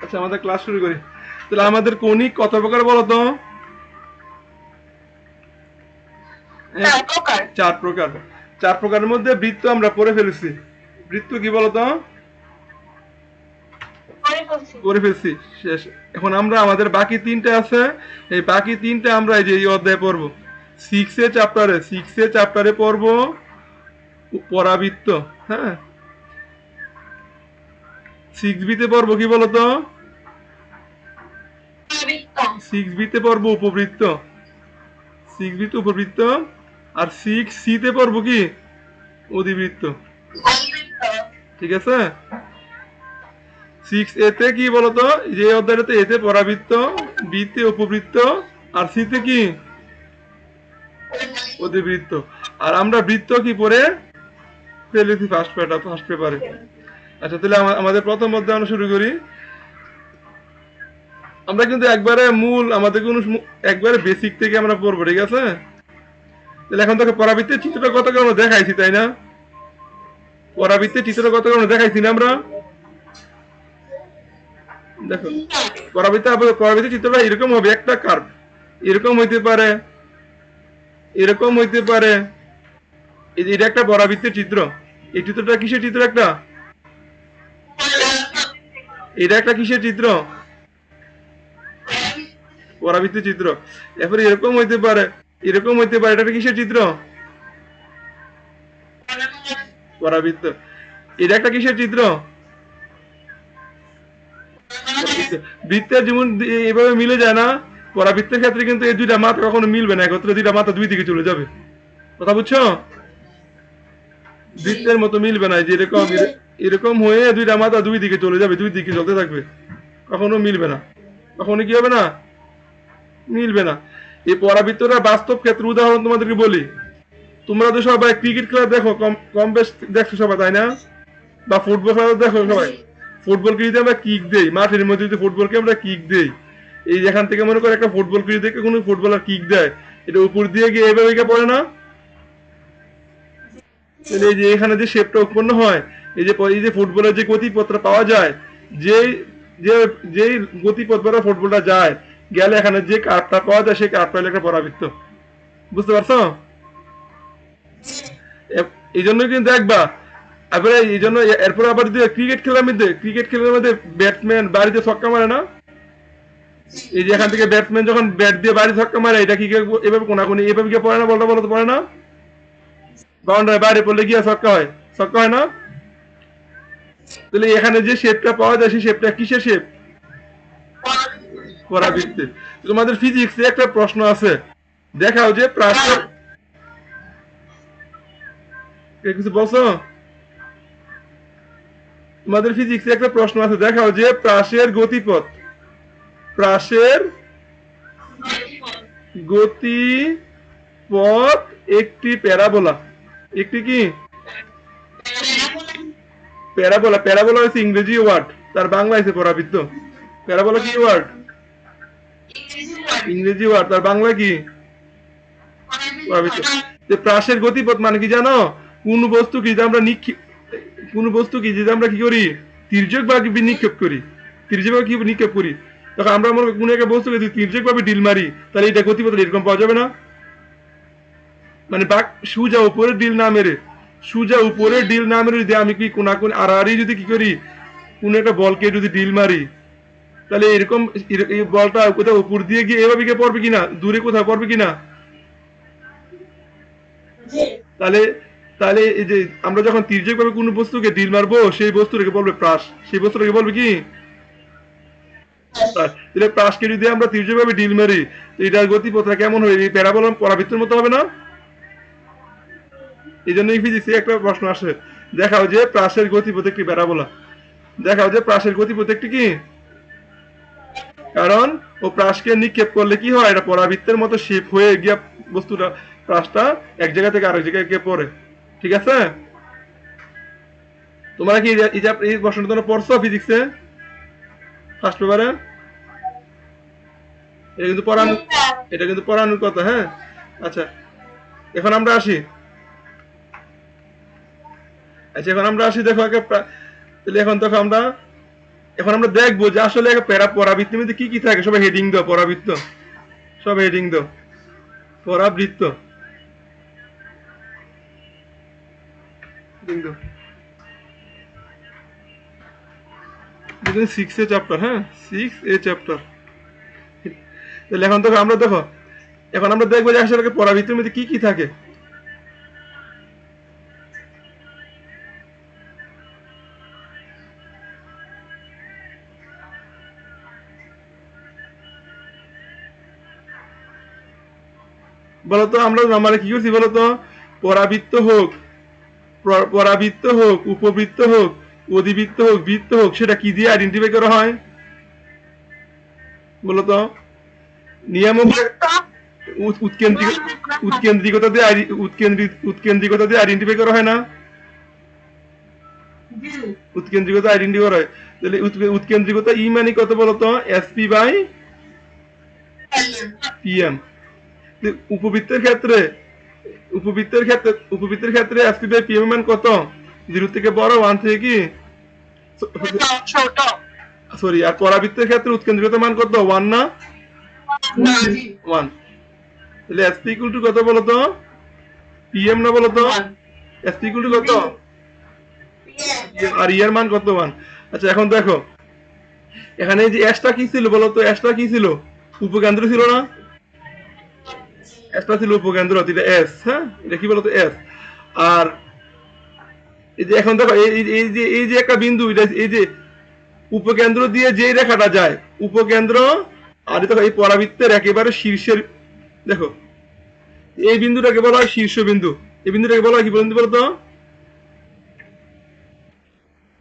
আচ্ছা আমাদের ক্লাস শুরু করি। তাহলে আমাদের কৌণিক কত প্রকার বলো তো? চার প্রকার। চার প্রকারের মধ্যে বৃত্ত আমরা পড়ে ফেলেছি। বৃত্ত কি বলতো? করে ফেলছি, শেষ। এখন আমরা আমাদের বাকি তিনটা আছে, এই বাকি তিনটা আমরা এই যে এই অধ্যায়ে পড়বো। সিক্সে চ্যাপ্টারে পড়বো পরাবৃত্ত। হ্যাঁ, সিক্স বিতে পড়বো কি বলতো? সিক্স বিতে পড়বো উপবৃত্ত। সিক্স বিতে উপবৃত্ত। আর সিক্স সিতে পড়বো কি অধিবৃত্ত। ঠিক আছে। সিক্স এতে কি বলতো? যে অধ্যায়টাতে এতে পরাবৃত্ত, বিতে উপবৃত্ত, আর সিতে কি অধিবৃত্ত। আর আমরা বৃত্ত কি পড়ে ফেলেছি ফার্স্ট পেপারে। আচ্ছা তাহলে আমাদের প্রথম অধ্যায় আমরা শুরু করি। আমরা কিন্তু একবারে মূল আমাদের কোন একবারে বেসিক থেকে আমরা পড়বো, ঠিক আছে? তাহলে এখন তোকে পরাবৃত্তের চিত্রটা কত করে আমরা দেখাইছি, তাই না? পরাবৃত্তের চিত্রটা কত করে আমরা দেখাইছি না আমরা? দেখো, পরাবৃত্তের চিত্রটা এরকম হবে, একটা কার্ভ এরকম হইতে পারে, এরকম হইতে পারে। এটা একটা পরাবৃত্তের চিত্র। এই চিত্রটা কিসের চিত্র? একটা, এটা একটা কিসের চিত্র? পরাবৃত্তের চিত্র। এরপরে এরকম হইতে পারে, এরকম হইতে পারে। এটা একটা কিসের চিত্র? পরাবৃত্ত। এটা একটা কিসের চিত্র? বৃত্তের যেমন এভাবে মিলে যায় না, পরাবৃত্তের ক্ষেত্রে কিন্তু এই দুইটা মাথা কখনো মিলবে না, একত্রে দুইটা মাথা দুই দিকে চলে যাবে। কথা বুঝছো? বৃত্তের মতো মিলবে না, যে এরকম এরকম হয়ে দুইটা মাথা দুই দিকে চলে যাবে, দুই দিকে চলতে থাকবে, কখনো মিলবে না। কখনো কি হবে না? মিলবে না। এই পরাবৃত্তটা বাস্তব ক্ষেত্রে উদাহরণ তোমাদেরকে বলি। তোমরা তো সবাই ক্রিকেট খেলা দেখো, কম কম বেশ দেখছো সবাই, তাই না? বা ফুটবল খেলা দেখো সবাই। ফুটবলকে যদি আমরা কিক দেই, মাঠের মধ্যে যদি ফুটবলকে আমরা কিক দেই, এই যেখান থেকে মনে করে একটা ফুটবল ক্রিজ দেখে কোনো ফুটবলার কিক দেয়, এটা উপর দিয়ে গিয়ে এভাবে পড়ে না? এই যে এখানে যে শেপটা উৎপন্ন হয়, এই যে ফুটবলের যে গতিপথটা পাওয়া যায়, যে যে যেই গতিপথ দ্বারা ফুটবলটা যায়, গেলে এখানে যে কার্ভটা পাওয়া যায় সেই কার্ভটা হলো একটা পরাবৃত্ত। বুঝতে পারছো? এই জন্য কিন্তু দেখবা, তারপরে এই জন্য এরপর আবার যদি ক্রিকেট খেলার মধ্যে ব্যাটসম্যান বাড়িতে ছক্কা মারে না, এই যে এখান থেকে ব্যাটসম্যান যখন ব্যাট দিয়ে বাড়ি ছক্কা মারে, এটা কি এভাবে কোনাকুনি এভাবে গিয়ে পড়ে না? বলটা বলতে পারে না? বাউন্ডারি বাইরে পড়লে গিয়ে ছক্কা হয়, ছক্কা হয় না? তাহলে এখানে যে শেপটা পাওয়া যায় সেই শেপটা কিসের শেপ? পরাবৃত্তের। তোমাদের ফিজিক্সে একটা প্রশ্ন আছে, দেখাও যে প্রাচীর, কিছু বলছো? তোমাদের ফিজিক্সে একটা প্রশ্ন আছে, দেখাও যে প্রাসের গতিপথ, প্রাসের গতিপথ একটি প্যারাবোলা। একটি কি প্যারাবোলা? প্যারাবোলা হচ্ছে ইংরেজি ওয়ার্ড, তার বাংলা হচ্ছে পরাবৃত্ত। প্যারাবোলা কি ওয়ার্ড? ইংরেজি ওয়ার্ড, তার বাংলা কি? পরাবৃত্ত। প্রাসের গতিপথ মানে কি জানো? কোন বস্তু কি যে আমরা কোন বস্তু কি যদি আমরা কি করি, তির্যক ভাবে নিক্ষেপ করি, তির্যক ভাবে কি নিক্ষেপ করি, তখন আমরা মনে কোন একটা বস্তুকে যদি তির্যক ভাবে ডিল মারি, তাহলে এটা গতিপথ এরকম পাওয়া যাবে না? মানে সুজা উপরে ডিল না মেরে, সুজা উপরে ডিল না মেরে যদি আমি কি কোন আড়াআড়ি যদি কি করি, কোন একটা বলকে যদি ডিল মারি, তাহলে এরকম এই বলটা কোথাও উপর দিয়ে গিয়ে এভাবে গিয়ে পড়বে কিনা, দূরে কোথাও পড়বে কিনা? তাহলে তাহলে এই যে আমরা যখন তির্যক ভাবে কোন বস্তুকে ডিল মারবো, সেই বস্তুটাকে বলবে প্রাস, সেই বস্তুটাকে বলবে কি প্রাস। তাহলে প্রাসকে যদি আমরা তির্যক ভাবে ডিল মারি, এটার গতিপথটা কেমন হবে? এই প্যারাবোলা পরাবৃত্তের মতো হবে না? এই জন্যই ফিজিক্সে একটা প্রশ্ন আসে, দেখাও যে প্রাসের গতিপথ একটি প্যারাবোলা। দেখাও যে প্রাসের গতিপথ একটি কি? কারণ ও প্রাসকে নিক্ষেপ করলে কি হয়, এটা পরাবৃত্তের মতো শেপ হয়ে গিয়া বস্তুটা, প্রাসটা এক জায়গা থেকে আরেক জায়গায় গিয়ে পড়ে। ঠিক আছে? তোমরা কি এই প্রশ্নটা তোমরা পড়ছো ফিজিক্সে ফার্স্ট পেপারে? এটা কিন্তু পড়ানো, এটা কিন্তু পড়ানোর কথা। হ্যাঁ, আচ্ছা এখন আমরা আসি। আচ্ছা এখন আমরা আসি, দেখো তাহলে এখন দেখো আমরা এখন আমরা দেখবো যে আসলে পরাবৃত্তের মধ্যে কি কি থাকে। সবাই হেডিং দাও, পরাবৃত্ত, সব হেডিং দাও, পরাবৃত্ত হেডিং দাও। 6A চ্যাপ্টার, হ্যাঁ 6A চ্যাপ্টার। তাহলে এখন দেখো আমরা দেখো, এখন আমরা দেখবো যে আসলে পরাবৃত্তের মধ্যে কি কি থাকে। বলতো আমরা নরমালি কি করছি বলতো, পরাবৃত্ত হোক, পরাবৃত্ত হোক, উপবৃত্ত হোক, অধিবৃত্ত হোক, বৃত্ত হোক, সেটা কি দিয়ে আইডেন্টিফাই করা হয় বলতো? নিয়ামক উৎকেন্দ্রিকতা দিয়ে উৎকেন্দ্রিকতা দিয়ে আইডেন্টিফাই করা হয় না? উৎকেন্দ্রিকতা আইডেন্টিফাই করা হয়। তাহলে উৎকেন্দ্রিকতা ই মানে কত বলতো? SP by PM. উপবৃত্তের ক্ষেত্রে উপবৃত্তের ক্ষেত্রে এসপি বাই পিএম মান কত? 0 থেকে বড়, 1 থেকে কি ছোট। সরি। আর পরাবৃত্তের ক্ষেত্রে উৎকেন্দ্রিকতা মান কত? 1 না? 1। তাহলে এসপি ইকুয়াল টু কত বলতো? পিএম না বলতো? এসপি ইকুয়াল টু কত? আর ই এর মান কত? 1। আচ্ছা এখন দেখো এখানে যে এসটা কি ছিল বলতো? এসটা কি ছিল? উপকেন্দ্র ছিল না? এসটা ছিল উপকেন্দ্র, এটা এস, হ্যাঁ এটা কি বলতো? এস। আর এই যে এখন দেখো এই যে একটা বিন্দু, এটা এই যে উপকেন্দ্র দিয়ে যে রেখাটা যায়, উপকেন্দ্র আর দেখো এই পরাবৃত্তের একেবারে শীর্ষের, দেখো এই বিন্দুটাকে বলা হয় শীর্ষবিন্দু। এই বিন্দুটাকে বলা হয় কি বিন্দু বলতো?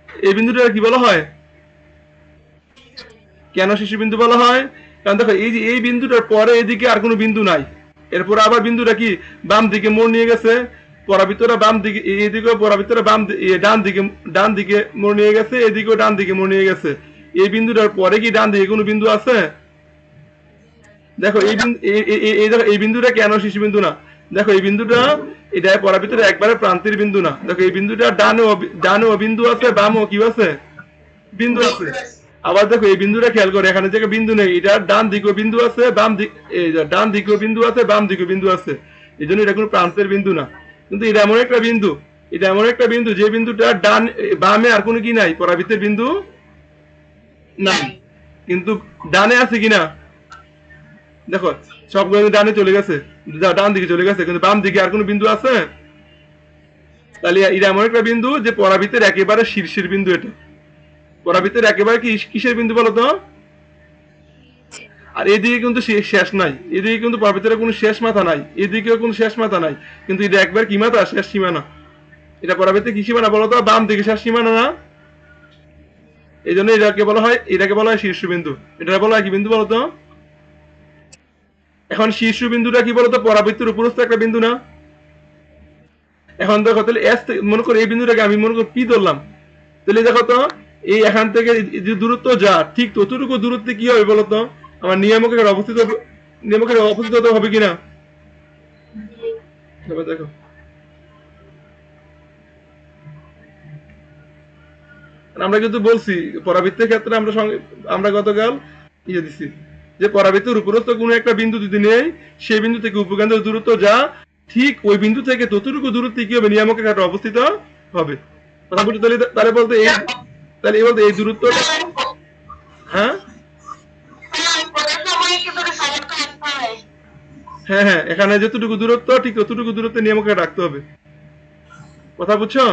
এই বিন্দুটা কি বলা হয়? কেন শীর্ষবিন্দু বলা হয়? কারণ দেখো এই যে এই বিন্দুটার পরে এদিকে আর কোনো বিন্দু নাই, এরপর আবার বিন্দুটা কি বাম দিকে মোড় নিয়ে গেছে, পরাবৃত্তটা বাম দিকে, এদিকেও পরাবৃত্তটা ডান দিকে মোড় নিয়ে গেছে, এদিকেও ডান দিকে মোড় নিয়ে গেছে। এই বিন্দুটার পরে কি ডান দিকে কোনো বিন্দু আছে? দেখো এই বিন্দু, এই বিন্দুটা কেন শীর্ষবিন্দু না? দেখো এই বিন্দুটা এটা পরাবৃত্তের একবারে প্রান্তের বিন্দু না। দেখো এই বিন্দুটা ডানেও বিন্দু আছে, বামও কি আছে? বিন্দু আছে। আবার দেখো এই বিন্দুটা খেয়াল করে, এখানে যে বিন্দু নেই, এটা ডান দিকেও বিন্দু আছে, ডান দিকেও বিন্দু আছে, বাম দিকেও বিন্দু আছে। এই জন্য এটা কোনো প্রান্তের বিন্দু না। কিন্তু এটা এমন একটা বিন্দু, এটা এমন একটা বিন্দু যে বিন্দুটা বামে আর কোনো কি নাই, পরাবৃত্তের বিন্দু নাই। কিন্তু ডানে আছে কিনা? দেখো সবগুলো ডানে চলে গেছে, ডান দিকে চলে গেছে, কিন্তু বাম দিকে আর কোনো বিন্দু আছে? তাহলে এটা এমন একটা বিন্দু যে পরাবৃত্তের একেবারে শীর্ষের বিন্দু। এটা পরাবৃত্তের একেবারে কি কিসের বিন্দু বলতো? আর এদিকে কিন্তু শেষ নাই, এদিকে কিন্তু পরাবৃত্তের কোনো শেষ মাথা নাই, এদিকেও কোনো শেষ মাথা নাই, কিন্তু এটা একবার কি মাথা? শেষ সীমানা। এটা পরাবৃত্তের কি সীমানা বলতো? বাম দিকে শেষ সীমানা না? এই জন্য এটাকে বলা হয় শীর্ষবিন্দু। এটা বলা হয় কি বিন্দু বলতো? এখন শীর্ষবিন্দুটা কি বলতো? পরাবৃত্তের উপরস্থ একটা বিন্দু না? এখন দেখো তাহলে এস, মনে করো এই বিন্দুটাকে আমি মনে করো পি ধরলাম, তাহলে দেখো তো এই এখান থেকে যে দূরত্ব যা, ঠিক ততটুকু দূরত্বে কি হবে বলতো? আমার নিয়ামকের অবস্থিত হবে কিনা? দেখো আমরা কিন্তু বলছি পরাবৃত্তের ক্ষেত্রে আমরা গতকাল ইয়ে দিছি যে পরাবৃত্তের উপরস্থ কোনো একটা বিন্দু যদি নেই, সেই বিন্দু থেকে উপকেন্দ্রের দূরত্ব যা, ঠিক ওই বিন্দু থেকে ততটুকু দূরত্বে কি হবে? নিয়ামকের ক্ষেত্রে অবস্থিত হবে। কথা বলতে তাহলে বলতে এই দূরত্বটা, হ্যাঁ হ্যাঁ হ্যাঁ এখানে যতটুকু দূরত্ব, ঠিক ততটুকু দূরত্বে নিয়ামকে রাখতে হবে। কথা বুঝছো?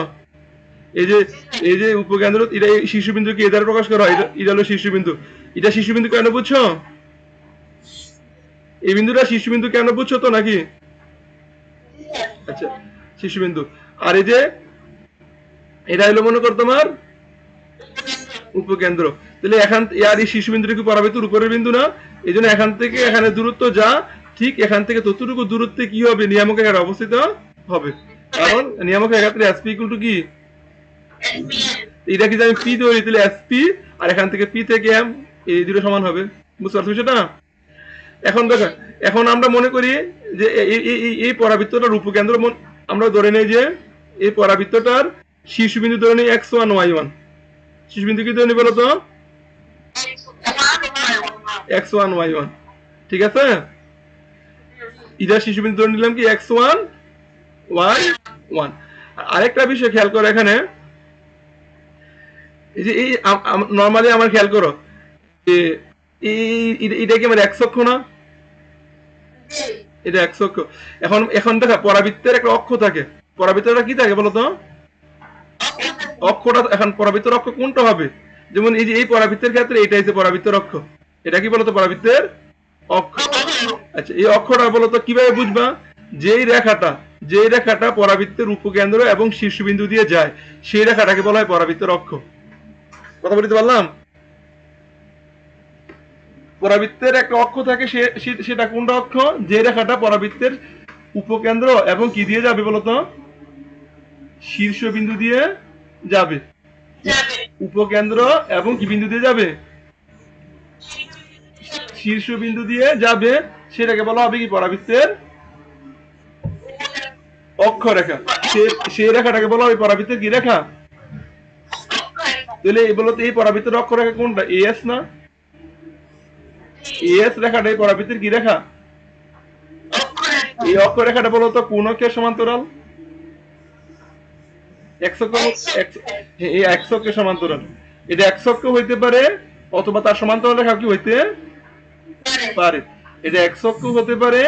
এই যে উপকেন্দ্র, এটা শীর্ষবিন্দু কি এদের প্রকাশ করা হয়? এটা হলো শীর্ষবিন্দু। এটা শীর্ষবিন্দু কেন বুঝছো? এই বিন্দুটা শীর্ষবিন্দু কেন বুঝছো তো নাকি? আচ্ছা শীর্ষবিন্দু। আর এই যে এটা হলো মনে কর তোমার উপকেন্দ্র। তাহলে এখান এই শীর্ষবিন্দুটা কি পরাবৃত্তের উপরের বিন্দু না? এই জন্য এখান থেকে এখানে দূরত্ব যা, ঠিক এখান থেকে ততটুকু দূরত্বে কি হবে? নিয়ামকের ক্ষেত্রে অবস্থিত হবে। কারণ নিয়ামকের ক্ষেত্রে এসপি ইকুয়াল টু কি? এটা কি আমি পি ধরি, তাহলে এসপি আর এখান থেকে পি থেকে এম, এই দুটো সমান হবে। বুঝতে পারছো সেটা? এখন দেখো, এখন আমরা মনে করি যে এই পরাবৃত্তটার উপকেন্দ্র আমরা ধরে নেই যে এই পরাবৃত্তটার শীর্ষবিন্দু ধরে নেই x1 y1। শীর্ষবিন্দু কি ধরে নেই বলতো? x1 y1, ঠিক আছে? এটা শিশুবিন্দু ধরে নিলাম কি x1 y1। আরেকটা বিষয় খেয়াল করো এখানে, এই যে এই নরমালি আমার খেয়াল করো যে এটা কি আমার x অক্ষ না? এটা x অক্ষ। এখন এখন দেখা পরাবৃত্তের একটা অক্ষ থাকে, পরাবৃত্তটা কি থাকে বলতো? অক্ষটা এখন পরাবৃত্তের অক্ষ কোনটা হবে? যেমন এই যে এই পরাবৃত্তের ক্ষেত্রে এটা হচ্ছে পরাবৃত্তের অক্ষ, এটা কি বলতো পরাবৃত্তের অক্ষ। আচ্ছা এই অক্ষটা বলতো কিভাবে বুঝবা? যেই রেখাটা পরাবৃত্তের উপকেন্দ্র এবং শীর্ষবিন্দু দিয়ে যায় সেই রেখাটাকে বলা হয় পরাবৃত্তের অক্ষ। কথা বলতে পারলাম? পরাবৃত্তের একটা অক্ষ থাকে, সেটা কোনটা অক্ষ? যে রেখাটা পরাবৃত্তের উপকেন্দ্র এবং কি দিয়ে যাবে বলতো? শীর্ষবিন্দু দিয়ে যাবে। উপকেন্দ্র এবং কি বিন্দু দিয়ে যাবে? শীর্ষবিন্দু দিয়ে যাবে, সেটাকে বলা হবে কি পরাবৃত্তের অক্ষরেখা। সেই রেখাটাকে বলা হবে পরাবৃত্তের কি রেখা? তাহলে বলতো এই পরাবৃত্তের অক্ষরেখা কোনটা? এস না? এস রেখাটা এই পরাবৃত্তের কি রেখা? এই অক্ষরেখাটা বলতো কোন অক্ষের সমান্তরাল? এই x অক্ষের সমান্তরাল। এটা x অক্ষ হইতে পারে অথবা তার সমান্তরাল রেখা কি হইতে পারে। এটা x অক্ষ হতে পারে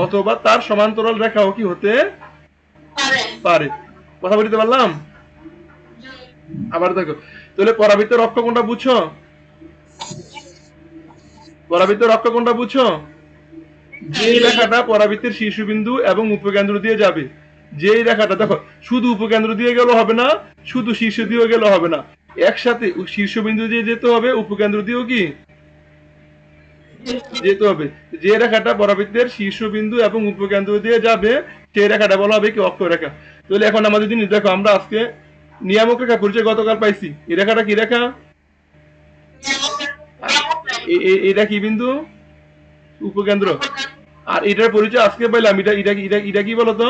অথবা তার সমান্তরাল রেখাও কি হতে পারে। কথা বলতে পারলাম? আবার দেখো, তাহলে পরাবৃত্তের অক্ষ কোনটা বুঝছো? পরাবৃত্তের অক্ষ কোনটা বুঝছো? যে রেখাটা পরাবৃত্তের শীর্ষবিন্দু এবং উপকেন্দ্র দিয়ে যাবে। যেই রেখাটা দেখো, শুধু উপকেন্দ্র দিয়ে গেলে হবে না, শুধু শীর্ষ দিয়েও গেলে হবে না, একসাথে শীর্ষবিন্দু দিয়ে যেতে হবে, উপকেন্দ্র দিয়েও কি যেতে হবে। যে রেখাটা পরাবৃত্তের শীর্ষবিন্দু এবং উপকেন্দ্র দিয়ে যাবে সেই রেখাটা বলা হবে কি অক্ষরেখা। তাহলে এখন আমাদের জিনিস দেখো, আমরা আজকে নিয়ামক রেখা পরিচয় গতকাল পাইছি। এই রেখাটা কি রেখা? এটা কি বিন্দু? উপকেন্দ্র। আর এটার পরিচয় আজকে পাইলাম, এটা কি বলতো?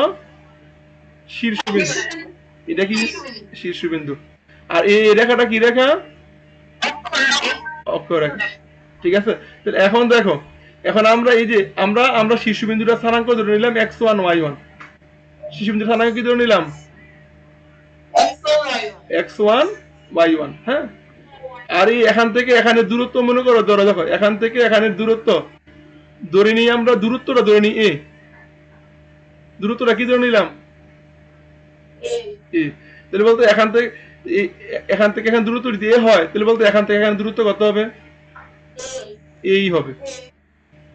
শীর্ষবিন্দু। এটা কি শীর্ষবিন্দু। আর এই রেখাটা কি রেখা? অক্ষরেখা। ঠিক আছে? তাহলে এখন দেখো, এখন আমরা এই যে আমরা শীর্ষবিন্দুটা স্থানাঙ্ক ধরে নিলাম x1 y1। শীর্ষবিন্দুর স্থানাঙ্ক কি ধরে নিলাম? x1 y1। হ্যাঁ, আর এই এখান থেকে এখানে দূরত্ব মনে করো, ধরো দেখো এখান থেকে এখানের দূরত্ব ধরে নিই, আমরা দূরত্বটা ধরে নিই এ। দূরত্বটা কি ধরে নিলাম? এ। তাহলে বলতো এখান থেকে এখানে দূরত্ব যদি এ হয়, তাহলে বলতো এখান থেকে এখানে দূরত্ব কত হবে? এই হবে।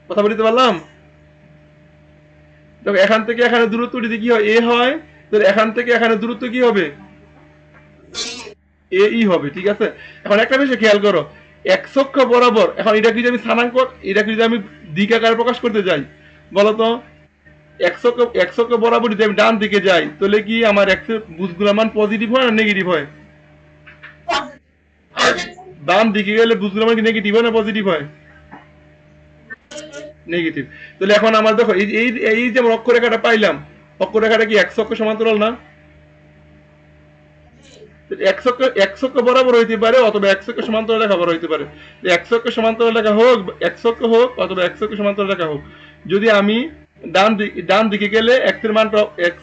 কথা বলতে পারলাম? দেখো এখান থেকে এখানে দূরত্ব যদি কি হয়? এ হয়, তাহলে এখান থেকে এখানে দূরত্ব কি হবে? এই হবে। ঠিক আছে? এখন একটা বিষয় খেয়াল করো, x অক্ষ বরাবর, এখন এটা যদি আমি স্থানাঙ্ক, এটা যদি আমি দিক আকারে প্রকাশ করতে যাই, বলতো x অক্ষ বরাবর যদি আমি ডান দিকে যাই, তাহলে কি আমার x এর বুজগুলোর মান পজিটিভ হয় না নেগেটিভ হয়? ডান দিকে গেলে বুজগুলোর মান কি নেগেটিভ হয় না পজিটিভ হয়? নেগেটিভ। তাহলে এখন আমার দেখো এই যে আমরা অক্ষরেখাটা পাইলাম, অক্ষরেখাটা কি x অক্ষ সমান্তরাল না? x অক্ষ বরাবর হইতে পারে অথবা x অক্ষ সমান্তরাল রেখা বরাবর হইতে পারে। x অক্ষ সমান্তরাল রেখা হোক, x অক্ষ হোক অথবা x অক্ষ সমান্তরাল রেখা হোক, যদি আমি ডান দিকে গেলে x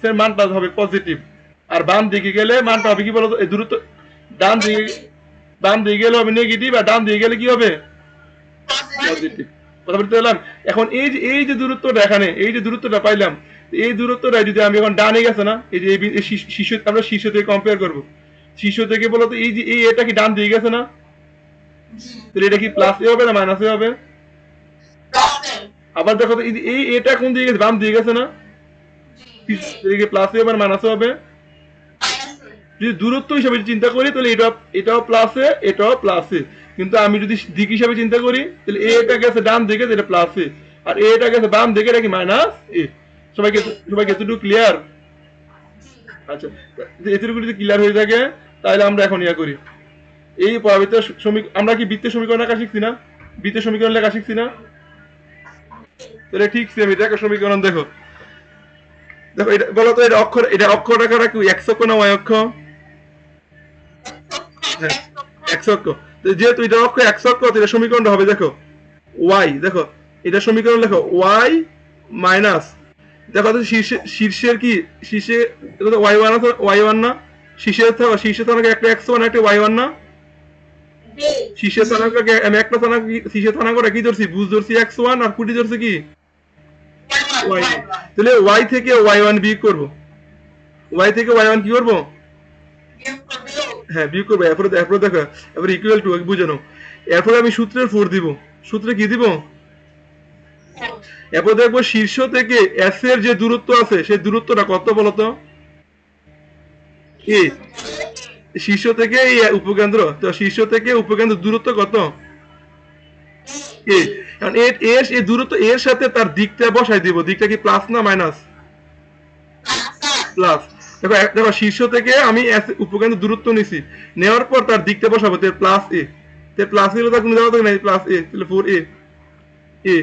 এর মানটা হবে পজিটিভ, আর বাম দিকে গেলে মানটা হবে কি বলতো? এই দূরত্ব বাম দিকে গেলে হবে নেগেটিভ, আর ডান দিকে গেলে কি হবে? পজিটিভ। কথা বলতে পারলাম? এখন এই যে দূরত্বটা, এখানে এই যে দূরত্বটা পাইলাম, এই দূরত্বটা যদি আমি এখন ডানে গেছে না, এই যে শীর্ষ, আমরা শীর্ষ থেকে কম্পেয়ার করবো, শীর্ষ থেকে বলতো এই যে এটা কি ডান দিয়ে গেছে না? তাহলে এটা কি প্লাস এ হবে না মাইনাস এ হবে? আবার দেখো তো এই এটা কোন দিকে গেছে? বাম দিয়ে গেছে না? প্লাস এ হবে না মাইনাস এ হবে? যদি দূরত্ব হিসাবে চিন্তা করি তাহলে এটাও প্লাসে, এটাও প্লাসে। কিন্তু আমি যদি দিক হিসাবে চিন্তা করি, তাহলে এটা গেছে ডান দিকে, এটা প্লাসে, আর এটা গেছে বাম দিকে, এটা কি মাইনাস এ। সবাইকে এতটুকু ক্লিয়ার? আচ্ছা, এতটুকু যদি ক্লিয়ার হয়ে থাকে তাহলে আমরা এখন ইয়া করি, এই পরাবৃত্তের আমরা কি বৃত্তের সমীকরণ লেখা শিখছি না? বৃত্তের সমীকরণ লেখা শিখছি না? তাহলে ঠিক সেমি দেখো সমীকরণ, দেখো দেখো এটা বলো তো, এটা অক্ষরেখাটা কি x অক্ষ না y অক্ষ? হ্যাঁ, x অক্ষ। যেহেতু এটা অক্ষ x অক্ষ, তাহলে সমীকরণটা হবে দেখো ওয়াই দেখো এটা সমীকরণ লেখো ওয়াই মাইনাস দেখো তো শীর্ষের কি শীর্ষে ওয়াই ওয়ান আছে ওয়াই ওয়ান না শীর্ষে থাকা একটা এক্স ওয়ান একটা ওয়াই ওয়ান না শীর্ষে থানাকে আমি একটা থানা শীর্ষে থানা করে কি ধরছি বুঝ ধরছি এক্স ওয়ান আর কুটি ধরছি কি ওয়াই তাহলে ওয়াই থেকে ওয়াই ওয়ান বিয়োগ করবো ওয়াই থেকে ওয়াই ওয়ান কি করবো হ্যাঁ বিয়োগ করবো এরপরে দেখো এরপরে ইকুয়াল টু বুঝানো এরপরে আমি সূত্রের 4 দিব সূত্রে কি দিব এরপর দেখবো শীর্ষ থেকে এস এর যে দূরত্ব আছে সেই দূরত্বটা কত বলতো কি শীর্ষ থেকে এই উপকেন্দ্র তো শীর্ষ থেকে উপকেন্দ্র দূরত্ব কত কি কারণ এই দূরত্ব এর সাথে তার দিকটা বসাই দিব দিকটা কি প্লাস না মাইনাস প্লাস দেখো দেখো শীর্ষ থেকে আমি উপকেন্দ্র দূরত্ব নিছি নেওয়ার পর তার দিকটা বসাবো তাহলে প্লাস এ তাহলে প্লাস এ তার কোনো দেওয়া থাকে না প্লাস এ তাহলে 4 এ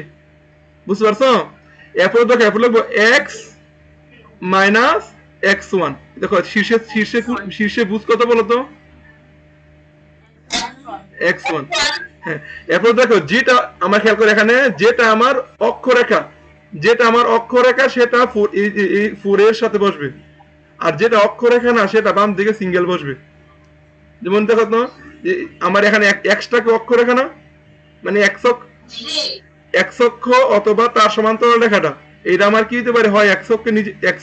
বুঝতে পারছো এরপর দেখো এরপর লিখবো এক্স মাইনাস এক্স ওয়ান দেখো শীর্ষে বুঝ কত বলতো এক্স ওয়ান হ্যাঁ এরপর দেখো যেটা আমার খেয়াল করে এখানে যেটা আমার অক্ষরেখা সেটা 4 এর সাথে বসবে আর যেটা অক্ষরেখা না সেটা বাম দিকে সিঙ্গেল বসবে যেমন দেখো তো আমার এখানে এক্সটাকে অক্ষরেখা না মানে এক্স অক্ষ অথবা তার সমান্তরাল রেখাটা এটা আমার কি হতে পারে হয় এক্স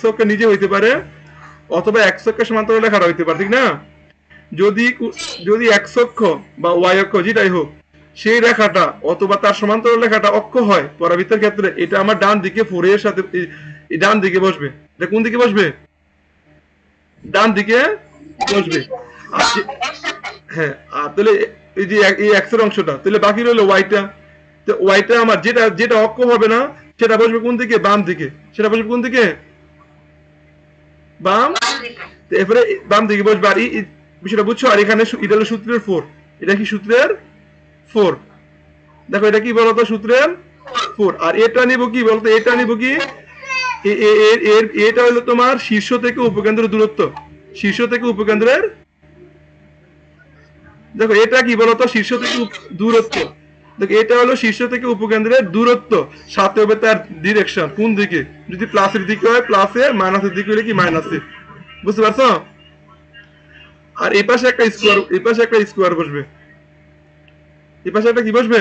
অক্ষে নিজে হইতে পারে অথবা এক্স অক্ষের সমান্তরাল রেখাটা হইতে পারে ঠিক না যদি এক্স অক্ষ বা ওয়াই অক্ষ যেটাই হোক সেই রেখাটা অথবা তার সমান্তরাল রেখাটা অক্ষ হয় পরাবৃত্তের ক্ষেত্রে এটা আমার ডান দিকে 4 এর সাথে ডান দিকে বসবে এটা কোন দিকে বসবে ডান দিকে বসবে হ্যাঁ আর তাহলে এই যে এই এক্স এর অংশটা তাহলে বাকি রইলো ওয়াইটা তো ওয়াইটা আমার যেটা অক্ষ হবে না সেটা বসবে কোন দিকে বাম দিকে সেটা বসবে কোন দিকে বাম এরপরে বাম দিকে বসবে আর এই বিষয়টা বুঝছো আর এখানে এটা হলো সূত্রের 4 এটা কি সূত্রের 4 দেখো এটা কি বলতো সূত্রের 4 আর এটা নিব কি বলতো এটা নিব কি এটা হলো তোমার শীর্ষ থেকে উপকেন্দ্রের দূরত্ব শীর্ষ থেকে উপকেন্দ্রের দেখো এটা কি বলতো শীর্ষ থেকে দূরত্ব দেখো এটা হলো শীর্ষ থেকে উপকেন্দ্রের দূরত্ব সাথে হবে তার ডিরেকশন কোন দিকে যদি প্লাসের দিকে হয় প্লাসে মাইনাসের দিকে হলে কি মাইনাসে বুঝতে পারছো আর এই পাশে একটা স্কোয়ার বসবে এই পাশে একটা কি বসবে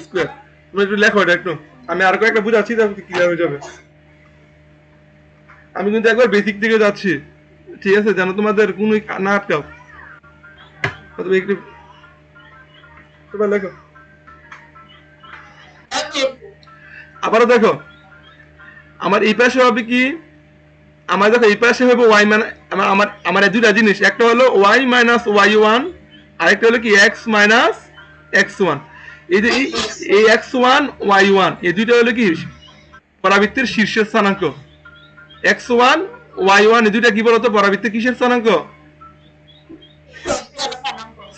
স্কোয়ার তুমি একটু লেখো এটা একটু আমি আর কয়েকটা বুঝাচ্ছি তাহলে ক্লিয়ার হয়ে যাবে আমি কিন্তু একবার বেসিক দিকে যাচ্ছি ঠিক আছে যেন তোমাদের কোনো না আটকাও একটু লেখো আবারও দেখো আমার এই পাশে হবে কি আমার দেখো এই পাশে হবে ওয়াই মানে আমার দুইটা জিনিস একটা হলো ওয়াই মাইনাস ওয়াই ওয়ান আরেকটা হলো কি এক্স মাইনাস এক্স ওয়ান এই যে এই এক্স ওয়ান ওয়াই ওয়ান এই দুইটা হলো কি পরাবৃত্তের শীর্ষের স্থানাঙ্ক এক্স ওয়ান ওয়াই ওয়ান এই দুইটা কি বলতো পরাবৃত্তের কিসের স্থানাঙ্ক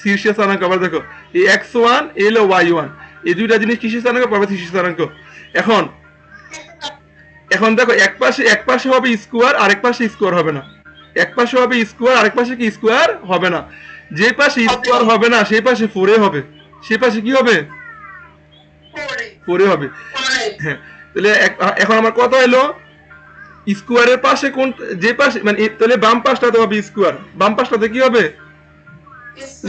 শীর্ষের স্থানাঙ্ক আবার দেখো এই X one L Y one এই দুইটা জিনিস কিসের স্থানাঙ্ক পরাবৃত্তের শীর্ষের স্থানাঙ্ক এখন দেখো এক পাশে হবে স্কোয়ার আরেক পাশে স্কোয়ার হবে না এক পাশে হবে স্কোয়ার আরেক পাশে কি স্কোয়ার হবে না যে পাশে স্কোয়ার হবে না সেই পাশে 4 হবে সেই পাশে কি হবে 4 হবে হ্যাঁ তাহলে এখন আমার কথা হলো স্কোয়ারের পাশে কোন যে পাশে মানে তাহলে বাম পাশটাতে হবে স্কোয়ার বাম পাশটাতে কি হবে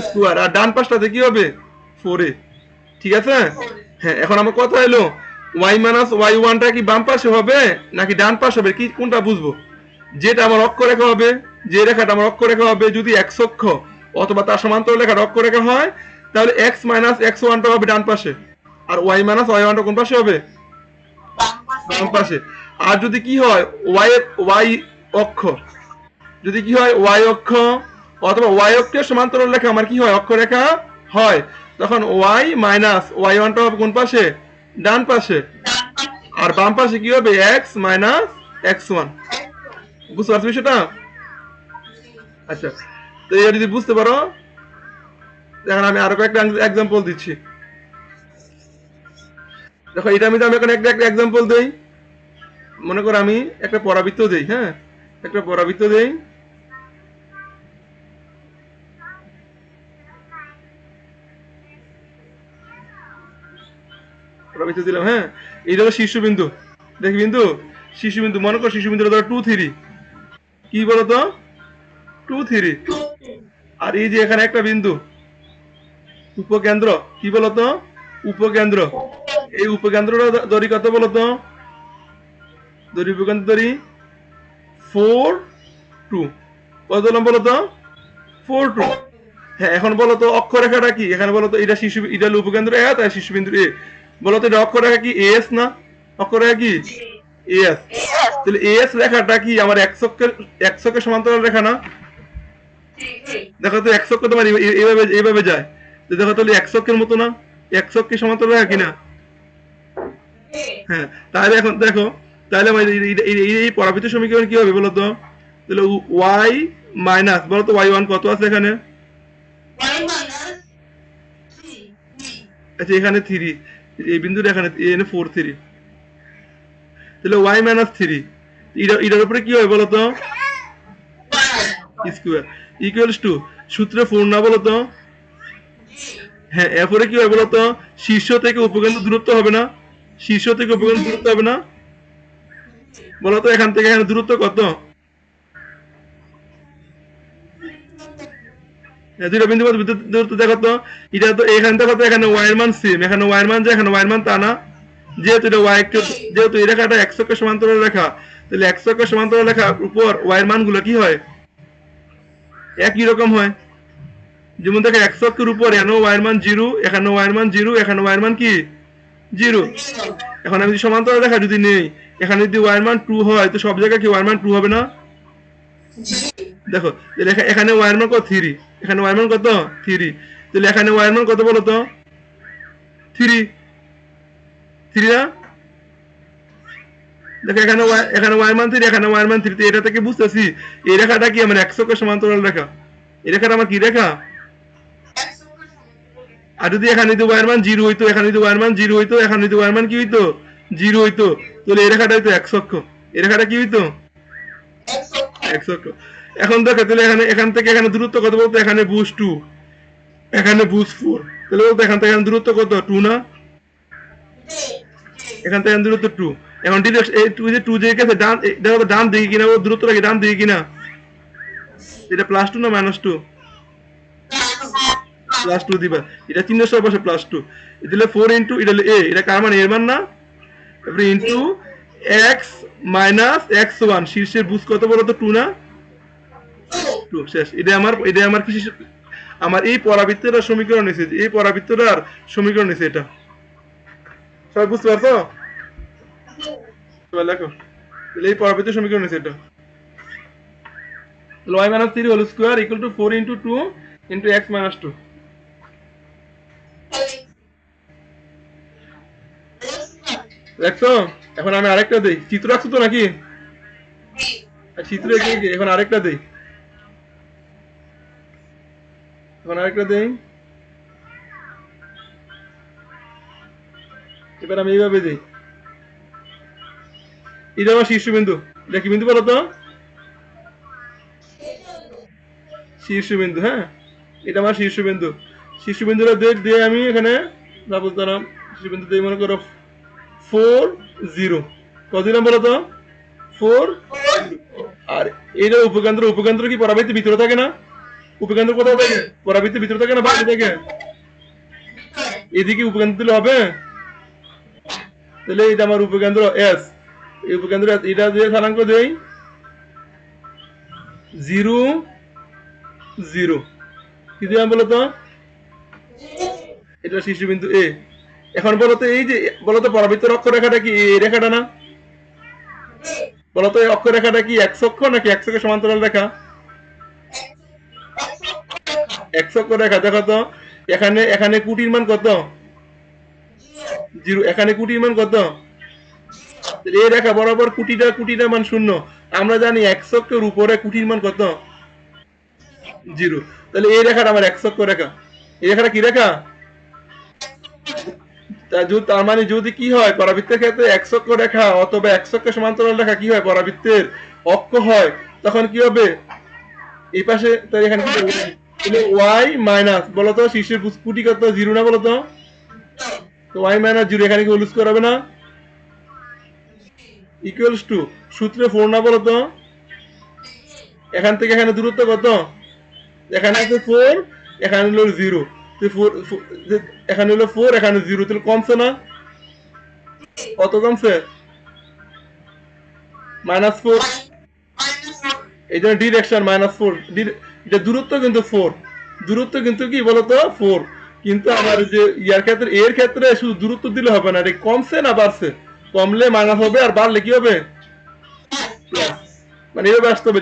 স্কোয়ার আর ডান পাশটাতে কি হবে 4 ঠিক আছে হ্যাঁ এখন আমার কথা হলো ওয়াই মাইনাস ওয়াই ওয়ানটা কি বাম পাশে হবে নাকি ডান পাশে হবে কি কোনটা বুঝবো যেটা আমার অক্ষরেখা হবে যে রেখাটা আমার অক্ষরেখা হবে যদি এক্স অক্ষ অথবা তার সমান্তরাল রেখাটা অক্ষরেখা হয় তাহলে এক্স মাইনাস এক্স ওয়ানটা হবে ডান পাশে আর ওয়াই মাইনাস ওয়াই ওয়ানটা কোন পাশে হবে বাম পাশে আর যদি কি হয় ওয়াই অক্ষ যদি কি হয় ওয়াই অক্ষ অথবা ওয়াই অক্ষের সমান্তরাল রেখা আমার কি হয় অক্ষরেখা হয় তখন ওয়াই মাইনাস ওয়াই ওয়ানটা হবে কোন পাশে ডান পাশে আর বাম পাশে কি হবে এক্স মাইনাস এক্স ওয়ান বুঝতে পারছো বিষয়টা আচ্ছা তো এটা যদি বুঝতে পারো এখন আমি আরো কয়েকটা এক্সাম্পল দিচ্ছি দেখো এটা আমি এখন একটা এক্সাম্পল দেই মনে করো আমি একটা পরাবৃত্ত দেই হ্যাঁ একটা পরাবৃত্ত দেই পরাবৃত্ত দিলাম, হ্যাঁ। এইটা হলো শীর্ষবিন্দু, দেখি বিন্দু, শীর্ষবিন্দু মনে করো শীর্ষবিন্দুটা ধরো 2 3, কি বলতো 2 3। আর এই যে এখানে একটা বিন্দু উপকেন্দ্র, কি বলতো উপকেন্দ্র, এই উপকেন্দ্রটা ধরি কত বলতো, ধরি উপকেন্দ্র ধরি 4 2, কত দিলাম বলতো 4 2। হ্যাঁ, এখন বলতো অক্ষরেখাটা কি, এখানে বলতো এটা শিশু, এটা হলো উপকেন্দ্র এ, তাই শিশুবিন্দু এ, বলতো এটা অক্ষরেখা কি এস না, অক্ষরেখা কি এস, তাহলে এস রেখাটা কি আমার এক্স অক্ষের সমান্তরাল রেখা না, দেখো তো এক্স অক্ষ তোমার এইভাবে এইভাবে যায়, তো দেখো তাহলে এক্স অক্ষের মতো না, এক্স অক্ষের সমান্তরাল রেখা কিনা, হ্যাঁ। তাহলে এখন দেখো, তাহলে আমার এই পরাবৃত্ত সমীকরণ কি হবে বলতো, তাহলে ওয়াই মাইনাস বলতো ওয়াই ওয়ান কত আছে এখানে, আচ্ছা এখানে 3, এই বিন্দুটা এখানে 4 3, তাহলে ওয়াই মাইনাস 3 এটার উপরে কি হবে বলতো স্কোয়ার ইকুয়ালস টু সূত্রে 4 না বলতো, হ্যাঁ। এরপরে কি হবে বলতো, শীর্ষ থেকে উপকেন্দ্র দূরত্ব হবে না, শীর্ষ থেকে উপকেন্দ্র দূরত্ব হবে না, বলতো এখান থেকে এখানে দূরত্ব কত, দুইটা বিন্দু মধ্যে দূরত্ব দেখো তো, এটা তো এখানে দেখো তো এখানে ওয়াই এর মান সেম, এখানে ওয়াই এর মান যে এখানে ওয়াই এর মান তা না, যেহেতু এটা ওয়াই যেহেতু এই রেখাটা এক্স অক্ষের সমান্তরাল রেখা, তাহলে এক্স অক্ষের সমান্তরাল রেখার উপর ওয়াই এর মানগুলো কি হয় একই রকম হয়, যেমন দেখো এক্স অক্ষের উপর এখানে ওয়াই এর মান 0, এখানে ওয়াই এর মান 0, এখানে ওয়াই এর মান কি 0। এখন আমি যদি সমান্তরাল রেখা যদি নেই, এখানে যদি ওয়াই এর মান 2 হয়, তো সব জায়গায় কি ওয়াই এর মান 2 হবে না, দেখো এখানে ওয়াই এর মান কত 3, এখানে ওয়াই এর মান কত 3, তাহলে এখানে ওয়াই এর মান কত বলো তো 3 3 না, দেখো এখানে ওয়াই এর মান 3, এখানে ওয়াই এর মান 3, তো এটা থেকে বুঝতেছি এই রেখাটা কি আমার এক্স অক্ষের সমান্তরাল রেখা, এই রেখাটা আমার কি রেখা, আর যদি এখানে যদি ওয়াই এর মান 0 হইতো, এখানে যদি ওয়াই এর মান 0 হইতো, এখানে যদি ওয়াই এর মান কি হইতো 0 হইতো, তাহলে এই রেখাটা হইতো এক্স অক্ষ, এই রেখাটা কি হইতো এক্স অক্ষ। এখন দেখো তাহলে এখান থেকে এখানে দূরত্ব কত বলতো, এখানে বুঝ 2, এখানে বুঝ 4, তাহলে বলতো এখান থেকে এখানে দূরত্ব কত 2 না, এখান থেকে দূরত্ব 2, এখন ডিরেক্ট এই 2 যে 2 যে গেছে ডান, দেখো তো ডান দিকে কিনা, ও দূরত্বটা কি ডান দিকে কিনা, এটা +2 না -2, +2 দিবা, এটা চিহ্নের সব পাশে +2, দিলে 4 ইনটু এটা হলো a, এটা কার মান এর মান না, তারপরে ইনটু x মাইনাস x1, শীর্ষের বুঝ কত বলো তো 2 না, 2 শেষ। এটা আমার কি আমার এই পরাবৃত্তটার সমীকরণ হয়েছে, এই পরাবৃত্তটার সমীকরণ হয়েছে এটা, সবাই বুঝতে পারছো, এবার লেখো, তাহলে এই পরাবৃত্তের সমীকরণ হয়েছে এটা, y minus 3 whole square equal to 4 into 2 into x minus 2, দেখছো। এখন আমি আরেকটা দেই, চিত্র রাখছো তো নাকি, চিত্র এঁকে এখন আরেকটা দেই, এখন আরেকটা দেই, এবার আমি এইভাবে দিই, এটা আমার শীর্ষবিন্দু, এটা কি বিন্দু বলো তো শীর্ষবিন্দু, হ্যাঁ এটা আমার শীর্ষবিন্দু, শীর্ষবিন্দুটা দিয়ে আমি এখানে ধরাম শীর্ষবিন্দু দিয়ে মনে করো 4 0, কত দিলাম বলো তো 4, আর এইটা উপকেন্দ্র কি পরাবৃত্তের ভিতরে থাকে না, উপকেন্দ্র কোথাও থাকে, পরাবৃত্তের ভিতরে থাকে না বাইরে থাকে, এদিকে উপকেন্দ্র দিলে হবে, তাহলে এটা আমার উপকেন্দ্র এস, এই উপকেন্দ্র এটা দিয়ে স্থানাঙ্ক দেই 0 0, কি দিলাম বলতো এটা শীর্ষবিন্দু এ। এখন বলতো এই যে বলতো পরাবৃত্তের অক্ষরেখাটা কি এই রেখাটা না, বলতো এই অক্ষরেখাটা কি এক্স অক্ষ নাকি এক্স অক্ষের সমান্তরাল রেখা, এক্স অক্ষ রেখা, দেখো তো এখানে কুটির মান কত 0, এখানে কুটির মান কত, এই রেখা বরাবর কুটিটা মান 0, আমরা জানি এক্স অক্ষের উপরে কুটির মান কত 0, তাহলে এই রেখাটা আমার এক্স অক্ষ রেখা, এই রেখাটা কি রেখা, তার মানে যদি কি হয় পরাবৃত্তের ক্ষেত্রে এক্স অক্ষ রেখা অথবা এক্স অক্ষের সমান্তরাল রেখা কি হয় পরাবৃত্তের অক্ষ হয়, তখন কি হবে এই পাশে, তাই এখানে কি হবে y মাইনাস বলতো শীর্ষের কুটি কত 0 না বলতো, তো y মাইনাস 0 এখানে কি হোল স্কয়ার হবে না ইকুয়ালস টু সূত্রে 4 না বলো তো এখান থেকে এখানে দূরত্ব কত এখানে আছে 4 এখানে হলো 0 তো 4 এখানে হলো 4 এখানে 0 তাহলে কমছে না কত কমছে -4 এই জন্য ডিরেকশন -4 এটা দূরত্ব কিন্তু 4 দূরত্ব কিন্তু কি বলতো 4 কিন্তু আমার যে ইয়ার ক্ষেত্রে এর ক্ষেত্রে শুধু দূরত্ব দিলে হবে না এটা কমছে না বাড়ছে কমলে মাইনাস হবে আর বাড়লে কি হবে মানে এভাবে আসতে হবে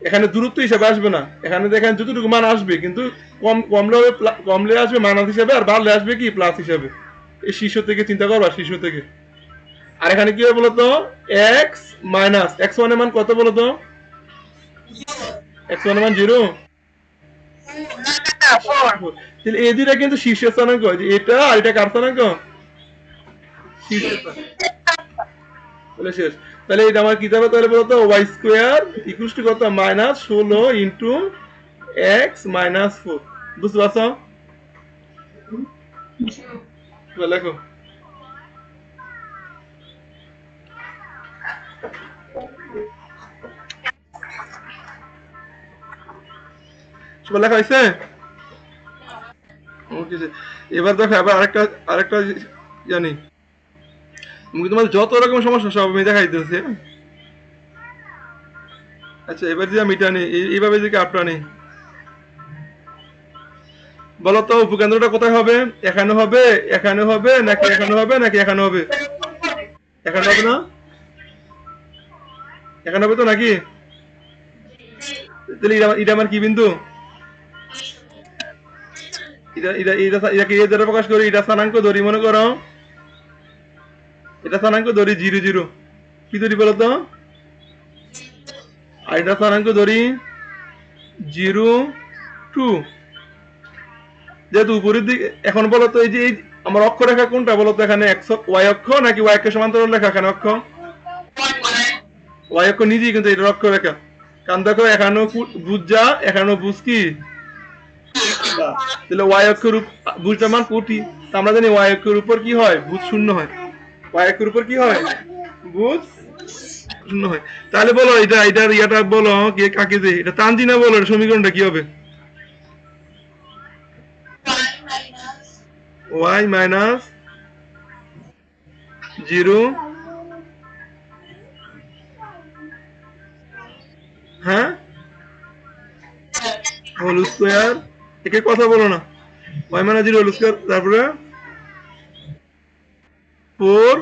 এখানে দূরত্ব হিসাবে আসবে না এখানে দেখেন যতটুকু মান আসবে কিন্তু কমলে হবে কমলে আসবে মাইনাস হিসাবে আর বাড়লে আসবে কি প্লাস হিসাবে এই শীর্ষ থেকে চিন্তা করবা শীর্ষ থেকে আর এখানে কি হবে বলতো x মাইনাস x1 এর মান কত বলতো x1 এর মান 0 তাহলে এই দুইটা কিন্তু শীর্ষ স্থানাঙ্ক এটা আর এটা কার স্থানাঙ্ক শীর্ষ তাহলে শেষ তাহলে এটা আমার কি হবে তাহলে বলতো y স্কয়ার ইকুয়ালস টু কত -16 ইনটু x - 4 বুঝতে পারছো লেখো সব লেখা হয়েছে ওকে এবার দেখো আবার আরেকটা জানি আমি তোমার যত রকম সমস্যা সব আমি দেখাই দিতেছি আচ্ছা এবার যে আমি এটা নেই এইভাবে যে আপটা নেই বলো তো উপকেন্দ্রটা কোথায় হবে এখানে হবে এখানে হবে নাকি এখানে হবে নাকি এখানে হবে এখানে হবে না এখানে হবে তো নাকি তাহলে এটা আমার কি বিন্দু এটাকে এ দ্বারা প্রকাশ করি এটা স্থানাঙ্ক ধরি মনে করো এটা স্থানাঙ্ক ধরি 0 0 কি ধরি বলো তো আর এটা স্থানাঙ্ক ধরি 0 2 যেহেতু উপরের দিকে এখন বলো তো এই যে আমার অক্ষরেখা কোনটা বলো তো এখানে x y অক্ষ নাকি y অক্ষের সমান্তরাল রেখা এখানে অক্ষ y অক্ষ নিজেই কিন্তু এটা অক্ষরেখা কারণ দেখো এখানেও বুঝ যা এখানেও বুঝ কি তাহলে y অক্ষের বুঝটা মান কোটি আমরা জানি y অক্ষের উপর কি হয় বুঝ শূন্য হয় y অক্ষের উপর কি হয় বুঝ শূন্য হয় তাহলে বলো এটার ইয়াটা বলো কে কাকে যে এটা তানজিনা বলো সমীকরণটা কি হবে y minus 0 হ্যাঁ হোল স্কয়ার একে কথা বলো না y minus 0 হোল স্কয়ার তারপরে 4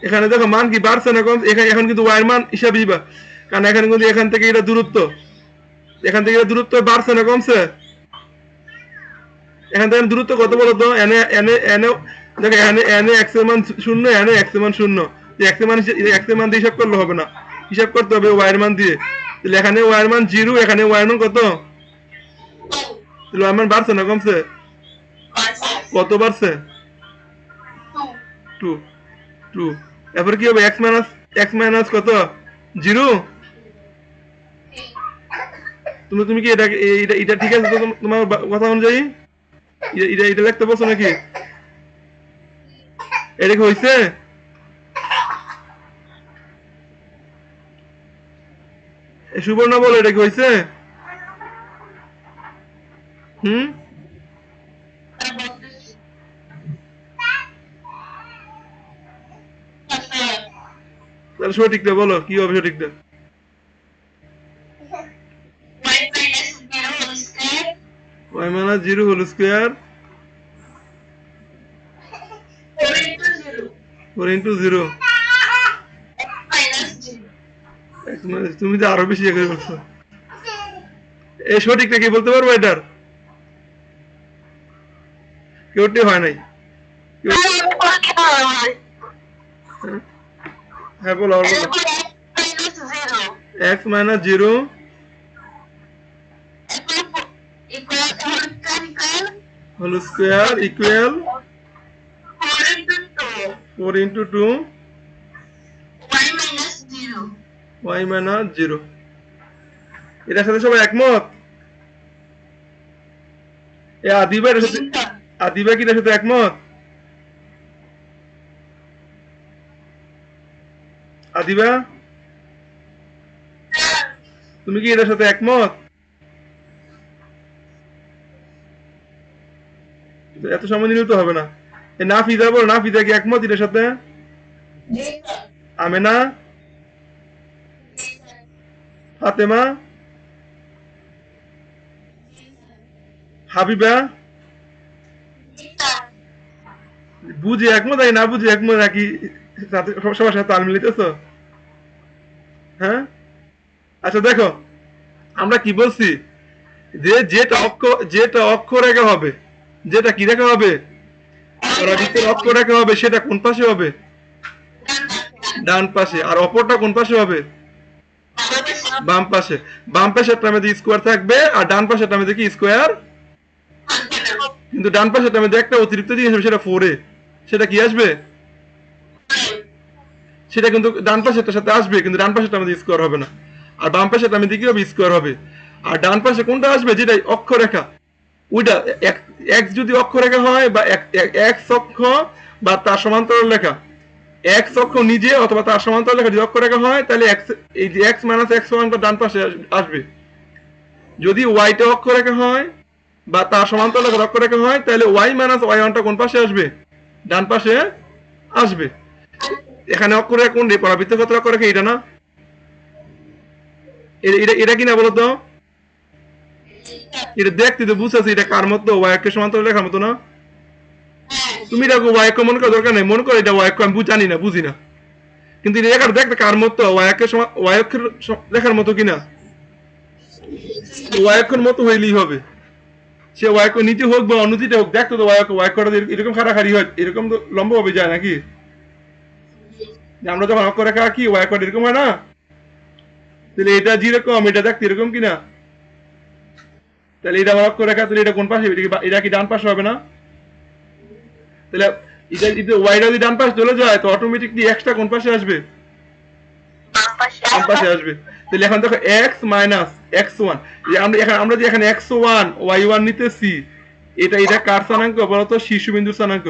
এখানে দেখো মান কি বাড়ছে না কম এখন কিন্তু y এর মান হিসাব দিবা কারণ এখানে কিন্তু এখান থেকে এটা দূরত্ব এখান থেকে এটা দূরত্ব বাড়ছে না কমছে এখান থেকে দূরত্ব কত বলো তো এনে এনে এনে দেখো এনে এনে x এর মান 0 এনে x এর মান 0 যে x এর মান দিয়ে হিসাব করলে হবে না হিসাব করতে হবে y এর মান দিয়ে তাহলে এখানে y এর মান 0 এখানে y এর মান কত তাহলে y এর মান বাড়ছে না কমছে কত বাড়ছে 2 2 এরপর কি হবে x মাইনাস কত 0 তুমি কি এটা ঠিক আছে তোমার কথা অনুযায়ী এটা লিখতে বলছো নাকি এটা কি হইছে সুবর্ণা বলো এটা কি হইছে তাহলে সঠিকটা বলো কি হবে সঠিকটা y minus 0 whole square 4 into 0 তুমি তো আরো বেশি করে বলছো এই সঠিকটা কি বলতে পারবো এটার কেউটি হয় নাই হ্যাঁ বলো x minus 0 whole square equal 4 into 2 y minus 0 এটার সাথে সবাই একমত? এ আদিবা এটার সাথে, আদিবা কি এটার সাথে একমত? আদিবা, তুমি কি এটার সাথে একমত? এত সময় নিলেও তো হবে না। এ নাফিজা বল, নাফিজা কি একমত এটার সাথে? আমেনা, ফাতেমা, হাবিবা, বুঝে একমত নাকি না বুঝে একমত, নাকি সবার সাথে তাল মিলিতেছ? হ্যাঁ, আচ্ছা দেখো, আমরা কি বলছি, যে যেটা অক্ষর রেখা হবে, যেটা কি রেখা হবে, পরাবৃত্তের অক্ষর রেখা হবে, সেটা কোন পাশে হবে? ডান পাশে। আর অপরটা কোন পাশে হবে? বাম পাশে। বাম পাশেরটা মধ্যে স্কোয়ার থাকবে, আর ডান পাশেরটা মধ্যে কি স্কোয়ার? কিন্তু ডান পাশেরটা মধ্যে একটা অতিরিক্ত জিনিস হবে, সেটা ফোরে। সেটা কি আসবে? সেটা কিন্তু ডান পাশেরটার সাথে আসবে, কিন্তু ডান পাশেরটা মধ্যে স্কোয়ার হবে না। আর বাম পাশেরটা মধ্যে কি হবে? স্কোয়ার হবে। আর ডান পাশে কোনটা আসবে? যেটা অক্ষরেখা, ওইটা এক্স যদি অক্ষরেখা হয়, বা এক্স অক্ষ বা তার সমান্তরাল লেখা, এক্স অক্ষ নিজে অথবা তার সমান্তরাল লেখা যদি অক্ষরেখা হয়, তাহলে এই যে এক্স মাইনাস এক্স ওয়ান ডান পাশে আসবে। যদি ওয়াইটা অক্ষরেখা হয় বা তার সমান্তরাল লেখার অক্ষরেখা হয়, তাহলে ওয়াই মাইনাস ওয়াই ওয়ানটা কোন পাশে আসবে? ডান পাশে আসবে। এখানে অক্ষরেখা কোন রে? পরাবৃত্ত ক্ষেত্র অক্ষরেখা এটা না? এটা কি না বলতো? এটা দেখতে তো বুঝতেছি, এটা কার মতো? ওয়াই অক্ষের সমান্তরাল লেখার মতো না? তুমি এটা ওয়াই অক্ষ মনে করার দরকার নেই, মনে করো এটা ওয়াই অক্ষ, আমি জানি না, বুঝি না, কিন্তু এটা লেখার দেখতে কার মতো? ওয়াই অক্ষের লেখার মতো কিনা? ওয়াই অক্ষের মতো হইলেই হবে। সে ওয়াই অক্ষ নিচে হোক বা অনুচিতে হোক, দেখতো তো ওয়াই অক্ষটা এরকম খাড়াখাড়ি হয়, এরকম তো লম্ব ভাবে যায় নাকি? যে আমরা যখন অক্ষ রেখা আঁকি, ওয়াই অক্ষটা এরকম হয় না? তাহলে এটা যেরকম, এটা দেখতে এরকম কিনা? তাহলে এটা আমার অক্ষ রেখা, তাহলে এটা কোন পাশে? এটা কি ডান পাশে হবে না? তাহলে এটা যদি ওয়াইটা যদি ডান পাশে চলে যায়, তো অটোমেটিকলি এক্সটা কোন পাশে আসবে? বাম পাশে আসবে। তাহলে এখন দেখো এক্স মাইনাস এক্স ওয়ান, আমরা যে এখানে এক্স ওয়ান ওয়াই ওয়ান নিতেছি, এটা কার স্থানাঙ্ক বলতো? শীর্ষবিন্দুর স্থানাঙ্ক।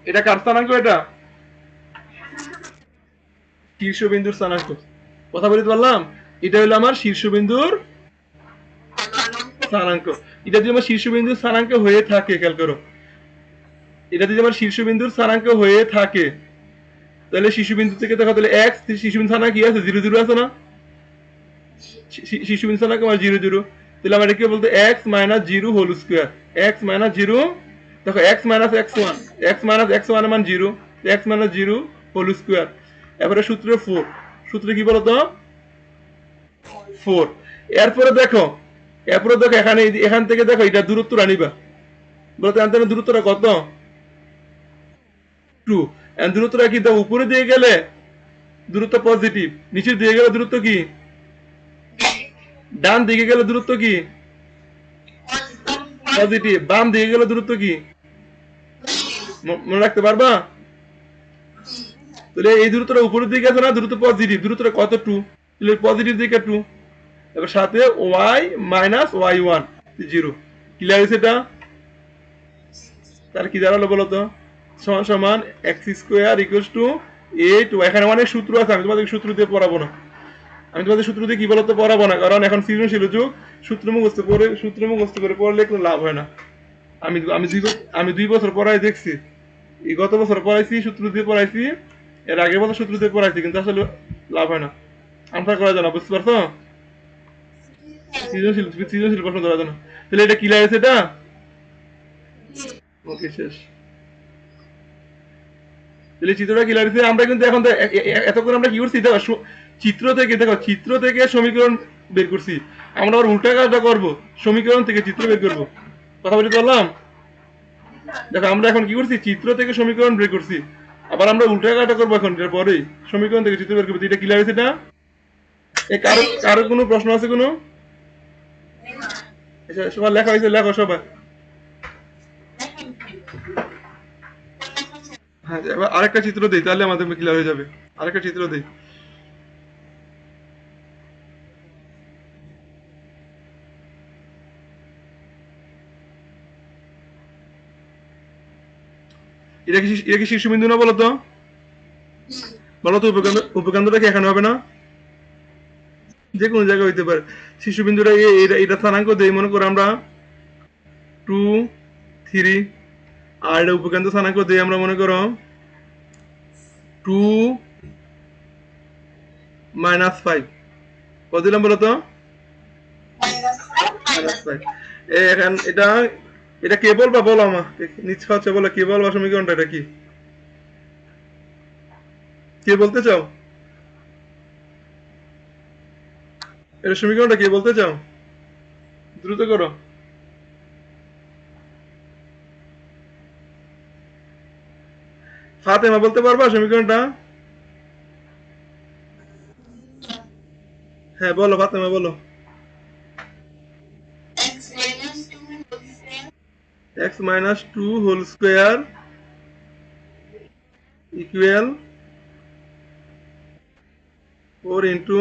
এটা কার স্থানাঙ্ক? এটা শীর্ষবিন্দুর স্থানাঙ্ক। কথা বলতে পারলাম? এটা হলো আমার শীর্ষবিন্দুর স্থানাঙ্ক। এটা যদি আমার শীর্ষবিন্দুর স্থানাঙ্ক হয়ে থাকে, খেয়াল করো, এটা যদি আমার শীর্ষবিন্দুর স্থানাঙ্ক হয়ে থাকে, তাহলে শিশুবিন্দু থেকে দেখো, তাহলে এক্স শিশুবিন্দু স্থানাঙ্ক কি আছে? 0 0 আছে না? শিশুবিন্দু স্থানাঙ্ক আমার 0 0। তাহলে আমরা কি বলতে? X minus 0 whole square. X minus 0, দেখো X minus X one, X minus X one মান 0, এক্স মাইনাস 0 হোল স্কোয়ার। এবারে সূত্রে 4, সূত্রে কি বলতো? 4। এরপরে দেখো এখান থেকে দেখো, এটা দূরত্ব আনিবা। বলতে আনতে দূরত্বটা কত? 2। দূরত্বটা কি? দেখো উপরে দিয়ে গেলে দূরত্ব পজিটিভ, নিচে দিয়ে গেলে দূরত্ব কি? ডান দিকে গেলে দূরত্ব কি? পজিটিভ। বাম দিকে গেলে দূরত্ব কি? মনে রাখতে পারবা? তাহলে এই দূরত্বটা উপরের দিকে আছে না, দূরত্ব পজিটিভ, দূরত্বটা কত? 2। তাহলে পজিটিভ দিকে 2, এবার সাথে Y minus Y one 0। Clear হয়েছে এটা? তার কি দাঁড়ালো বলো তো? সমান সমান এক্স স্কোয়ার ইকুয়ালস টু 8। এখানে অনেক সূত্র আছে, আমি তোমাদের সূত্র দিয়ে পড়াবো না। আমি তোমাদের সূত্র দিয়ে কি বলতে পড়াবো না, কারণ এখন সৃজনশীল যুগ। সূত্র মুখস্থ করে পড়লে কোনো লাভ হয় না। আমি আমি 2 বছর পড়াই দেখছি, এই গত বছর পড়াইছি সূত্র দিয়ে পড়াইছি, এর আগের বছর সূত্র দিয়ে পড়াইছি, কিন্তু আসলে লাভ হয় না, আনসার করা যায় না, বুঝতে পারছো? সৃজনশীল প্রশ্ন ধরা যায় না। তাহলে এটা কি লাগছে? এটা ওকে, শেষ। তাহলে চিত্রটা কি লাগছে? আমরা কিন্তু এখন এতক্ষণ আমরা কি করছি? দেখো চিত্র থেকে সমীকরণ বের করছি। আমরা আবার উল্টা কাজটা করবো, সমীকরণ থেকে চিত্র বের করবো। কথা বলতে পারলাম? দেখো আমরা এখন কি করছি? চিত্র থেকে সমীকরণ বের করছি, আবার আমরা উল্টা কাজটা করবো এখন, এর পরেই সমীকরণ থেকে চিত্র বের করবো। এটা কি লাগছে? এটা কারো কোনো প্রশ্ন আছে কোনো? আচ্ছা, সবার লেখা হয়েছে? লেখো সবাই। হ্যাঁ, এবার আরেকটা চিত্র দিই, তাহলে আমাদের ক্লিয়ার হয়ে যাবে। আরেকটা চিত্র দিই। এটা কি শীর্ষবিন্দু না বলো তো? বলো তো উপকেন্দ্রটা কি এখানে হবে না? যে কোনো জায়গায় হইতে পারে। শীর্ষবিন্দুটা এটা স্থানাঙ্ক দেই, মনে করো আমরা 2 3, আর এটা উপকেন্দ্র স্থানাঙ্ক দেই আমরা মনে করো 2 -5। কত দিলাম বলো তো? -5। এখন এটা এটা কে বলবা, বলো আমাকে নিচ্ছে হচ্ছে, বলো কে বলবা সমীকরণটা, এটা কি কে বলতে চাও? এটা সমীকরণটা কে বলতে চাও? দ্রুত করো। ফাতেমা বলতে পারবা সমীকরণটা? হ্যাঁ বলো ফাতেমা, বলো। x-2 whole square equal 4 into,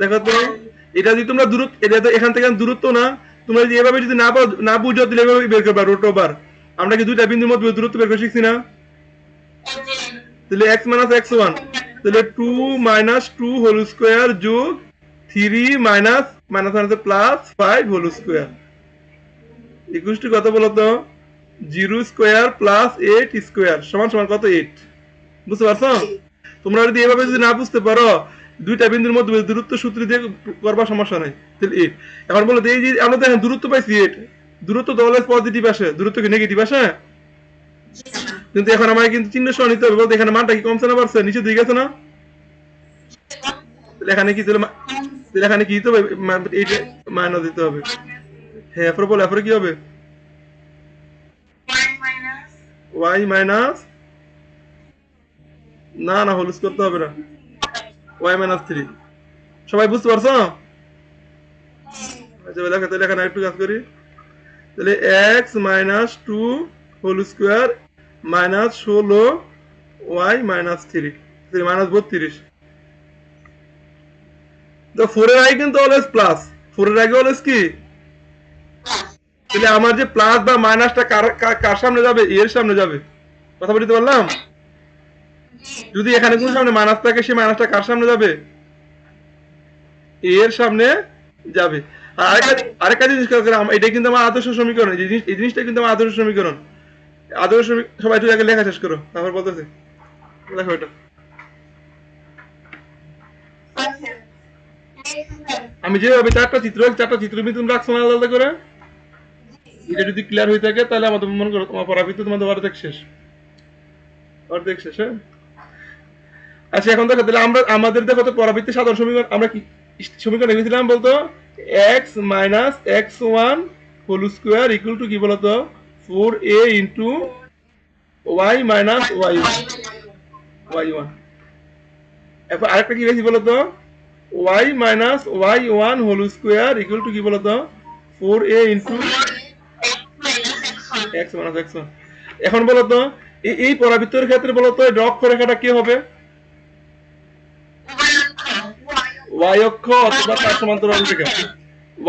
দেখো তো এটা যদি তোমরা দূরত্ব, এটা তো এখান থেকে দূরত্ব না, তোমরা যদি এভাবে যদি না বুঝো তাহলে এভাবে বের করবা রুট ওভার। আমরা কি দুইটা বিন্দুর মধ্যে দূরত্ব বের করে শিখছি না? তাহলে x - x1, তাহলে 2 - 2 হোল স্কোয়ার যোগ 3 মাইনাস মাইনাস আছে plus 5 whole square equal to কত বলো তো? 0 স্কোয়ার প্লাস 8 স্কোয়ার সমান সমান কত? 8। বুঝতে পারছো? তোমরা যদি এভাবে যদি না বুঝতে পারো, দুইটা বিন্দুর মধ্যে দূরত্ব সূত্র দিয়ে করবা, সমস্যা নাই। তাহলে 8। এখন বলো এই যে আমরা দেখেন দূরত্ব পাইছি 8, দূরত্ব তো অলওয়েজ পজিটিভ আসে, দূরত্ব কি নেগেটিভ আসে? কিন্তু এখন আমাকে কিন্তু চিহ্ন সহ নিতে হবে, বলতে এখানে মানটা কি কমছে না বাড়ছে? নিচে দিকে গেছে না? তাহলে এখানে কি, তাহলে এখানে কি দিতে হবে? এইটা মাইনাস দিতে হবে। হ্যাঁ এরপর বলো, এরপরে কি হবে? y মাইনাস, না না হোল করতে হবে না, y -3। সবাই বুঝতে পারছো? আচ্ছা লেখা, তাহলে এখানে একটু কাজ করি। তাহলে x-2 whole square minus 16 y -3 -32। তো 4 এর আগে কিন্তু অলওয়েজ প্লাস, 4 এর আগে অলওয়েজ কি? তাহলে আমার যে প্লাস বা মাইনাসটা কার সামনে যাবে? এর সামনে যাবে। কথা বলতে পারলাম? যদি এখানে কোন সামনে মাইনাস থাকে, সেই মাইনাসটা কার সামনে যাবে? এর সামনে যাবে। আর আরেকটা জিনিস খেয়াল করো, এটা কিন্তু আমার আদর্শ সমীকরণ। এই জিনিসটা কিন্তু আমার আদর্শ সমীকরণ। আদর্শ সবাই একটু আগে লেখা শেষ করো, তারপর বলতেছে লেখো এটা। আমি যেভাবে চারটা চিত্র কিন্তু তুমি রাখছো না আলাদা করে, এটা যদি ক্লিয়ার হয়ে থাকে তাহলে আমাদের মনে করো তোমার পড়ার ভিতরে তোমাদের অর্ধেক শেষ, অর্ধেক শেষ। হ্যাঁ আচ্ছা এখন দেখো, তাহলে আমরা আমাদের দেখো তো পরাবৃত্তি সাধারণ সমীকরণ আমরা কি সমীকরণ লিখেছিলাম বলতো? x - x1 whole square equal to কি বলতো? 4a into y - y1। এরপর আরেকটা কি লিখেছি বলতো? y - y1 whole square equal to কি বলতো? 4a into x - x1। এখন বলতো এই পরাবৃত্তের ক্ষেত্রে বলতো অক্ষরেখাটা কি হবে? y অক্ষ অথবা তার সমান্তরাল রেখা,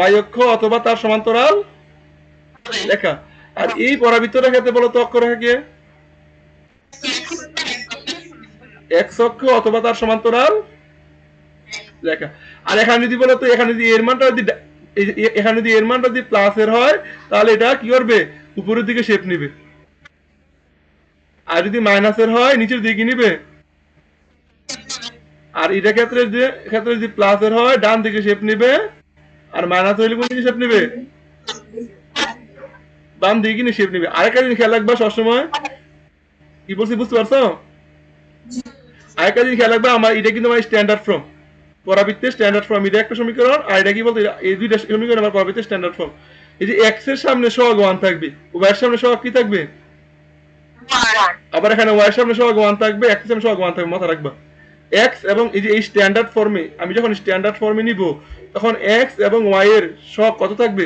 y অক্ষ অথবা তার সমান্তরাল রেখা। আর এই পরাবৃত্তের ক্ষেত্রে বলতো অক্ষরেখা কি? x অক্ষ অথবা তার সমান্তরাল রেখা। আর এখানে যদি বলতো, এখানে যদি এর মানটা যদি এখানে যদি এর মানটা যদি প্লাস এর হয়, তাহলে এটা কি করবে? উপরের দিকে শেপ নিবে। আর যদি মাইনাসের হয়, নিচের দিকে নিবে। আর এটা ক্ষেত্রে যদি প্লাস এর হয়, ডান দিকে শেপ নিবে। আর মাইনাস হইলে কোন দিকে শেপ নিবে? বাম দিকে নিয়ে শেপ নিবে। আরেকটা জিনিস খেয়াল রাখবা সবসময়, কি বলছি বুঝতে পারছো? আরেকটা জিনিস খেয়াল রাখবা, আমার এটা কিন্তু আমার স্ট্যান্ডার্ড ফর্ম, পরাবৃত্তের স্ট্যান্ডার্ড ফর্ম। এটা একটা সমীকরণ, আর এটা কি বলতে, এই দুইটা সমীকরণ আমার পরাবৃত্তের স্ট্যান্ডার্ড ফর্ম। এই যে এক্স এর সামনে সহগ 1 থাকবে, ওয়াই এর সামনে সহগ কি থাকবে? আবার এখানে ওয়াই এর সামনে সহগ 1 থাকবে, এক্স এর সামনে সহগ 1 থাকবে, মাথা রাখবা। এক্স এবং এই যে এই স্ট্যান্ডার্ড ফর্মে, আমি যখন স্ট্যান্ডার্ড ফর্মে নিব, তখন এক্স এবং ওয়াই এর সহগ কত থাকবে?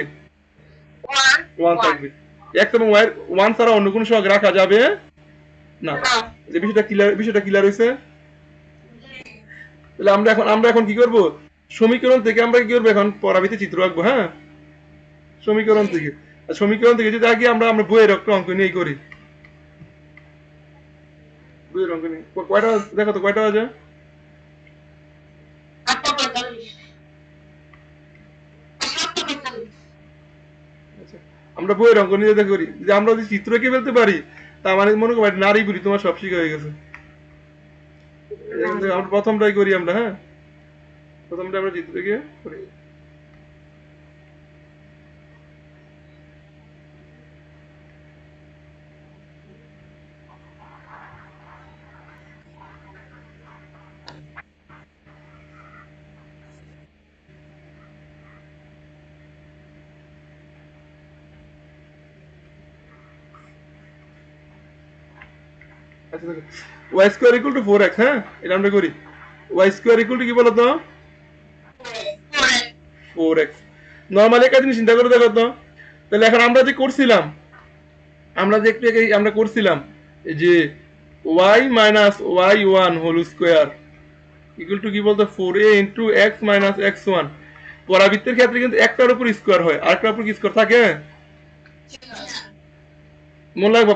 1 থাকবে। এক্স এবং ওয়াই এর 1 ছাড়া অন্য কোনো সহগ রাখা যাবে না। যে বিষয়টা ক্লিয়ার হইছে? তাহলে আমরা এখন কি করব? সমীকরণ থেকে আমরা কি করব? এখন পরাবৃত্তি চিত্র আঁকবো। হ্যাঁ সমীকরণ থেকে সমীকরণ থেকে যদি আগে আমরা আমরা বইয়ের একটা অঙ্ক নিয়ে করি, বইয়ের অঙ্ক নিয়ে কয়টা দেখো তো কয়টা আছে? 8:45 আচ্ছা, আমরা বইয়ের অঙ্ক নিয়ে দেখে করি যে আমরা যদি চিত্র এঁকে ফেলতে পারি তা মানে মনে করো নারী বুড়ি তোমার সব শিখা হয়ে গেছে। এখান থেকে আমরা প্রথমটাই করি আমরা, হ্যাঁ প্রথমটা আমরা চিত্র এঁকে করি। আচ্ছা দেখো, Y square equal two 4x, হ্যাঁ এটা আমরা করি। ওয়াই স্কোয়ার ইকুয়াল টু কি বলতো? 4x। নরমালি একটা জিনিস চিন্তা করে দেখো তো, তাহলে এখন আমরা যে করছিলাম, আমরা যে একটু আগে আমরা করছিলাম এই যে y minus y1 whole square equal to কি বলতো 4a into x minus x1। পরাবৃত্তের ক্ষেত্রে কিন্তু একটার উপর স্কোয়ার হয়, আরেকটার উপর কি স্কোয়ার থাকে? মনে রাখবো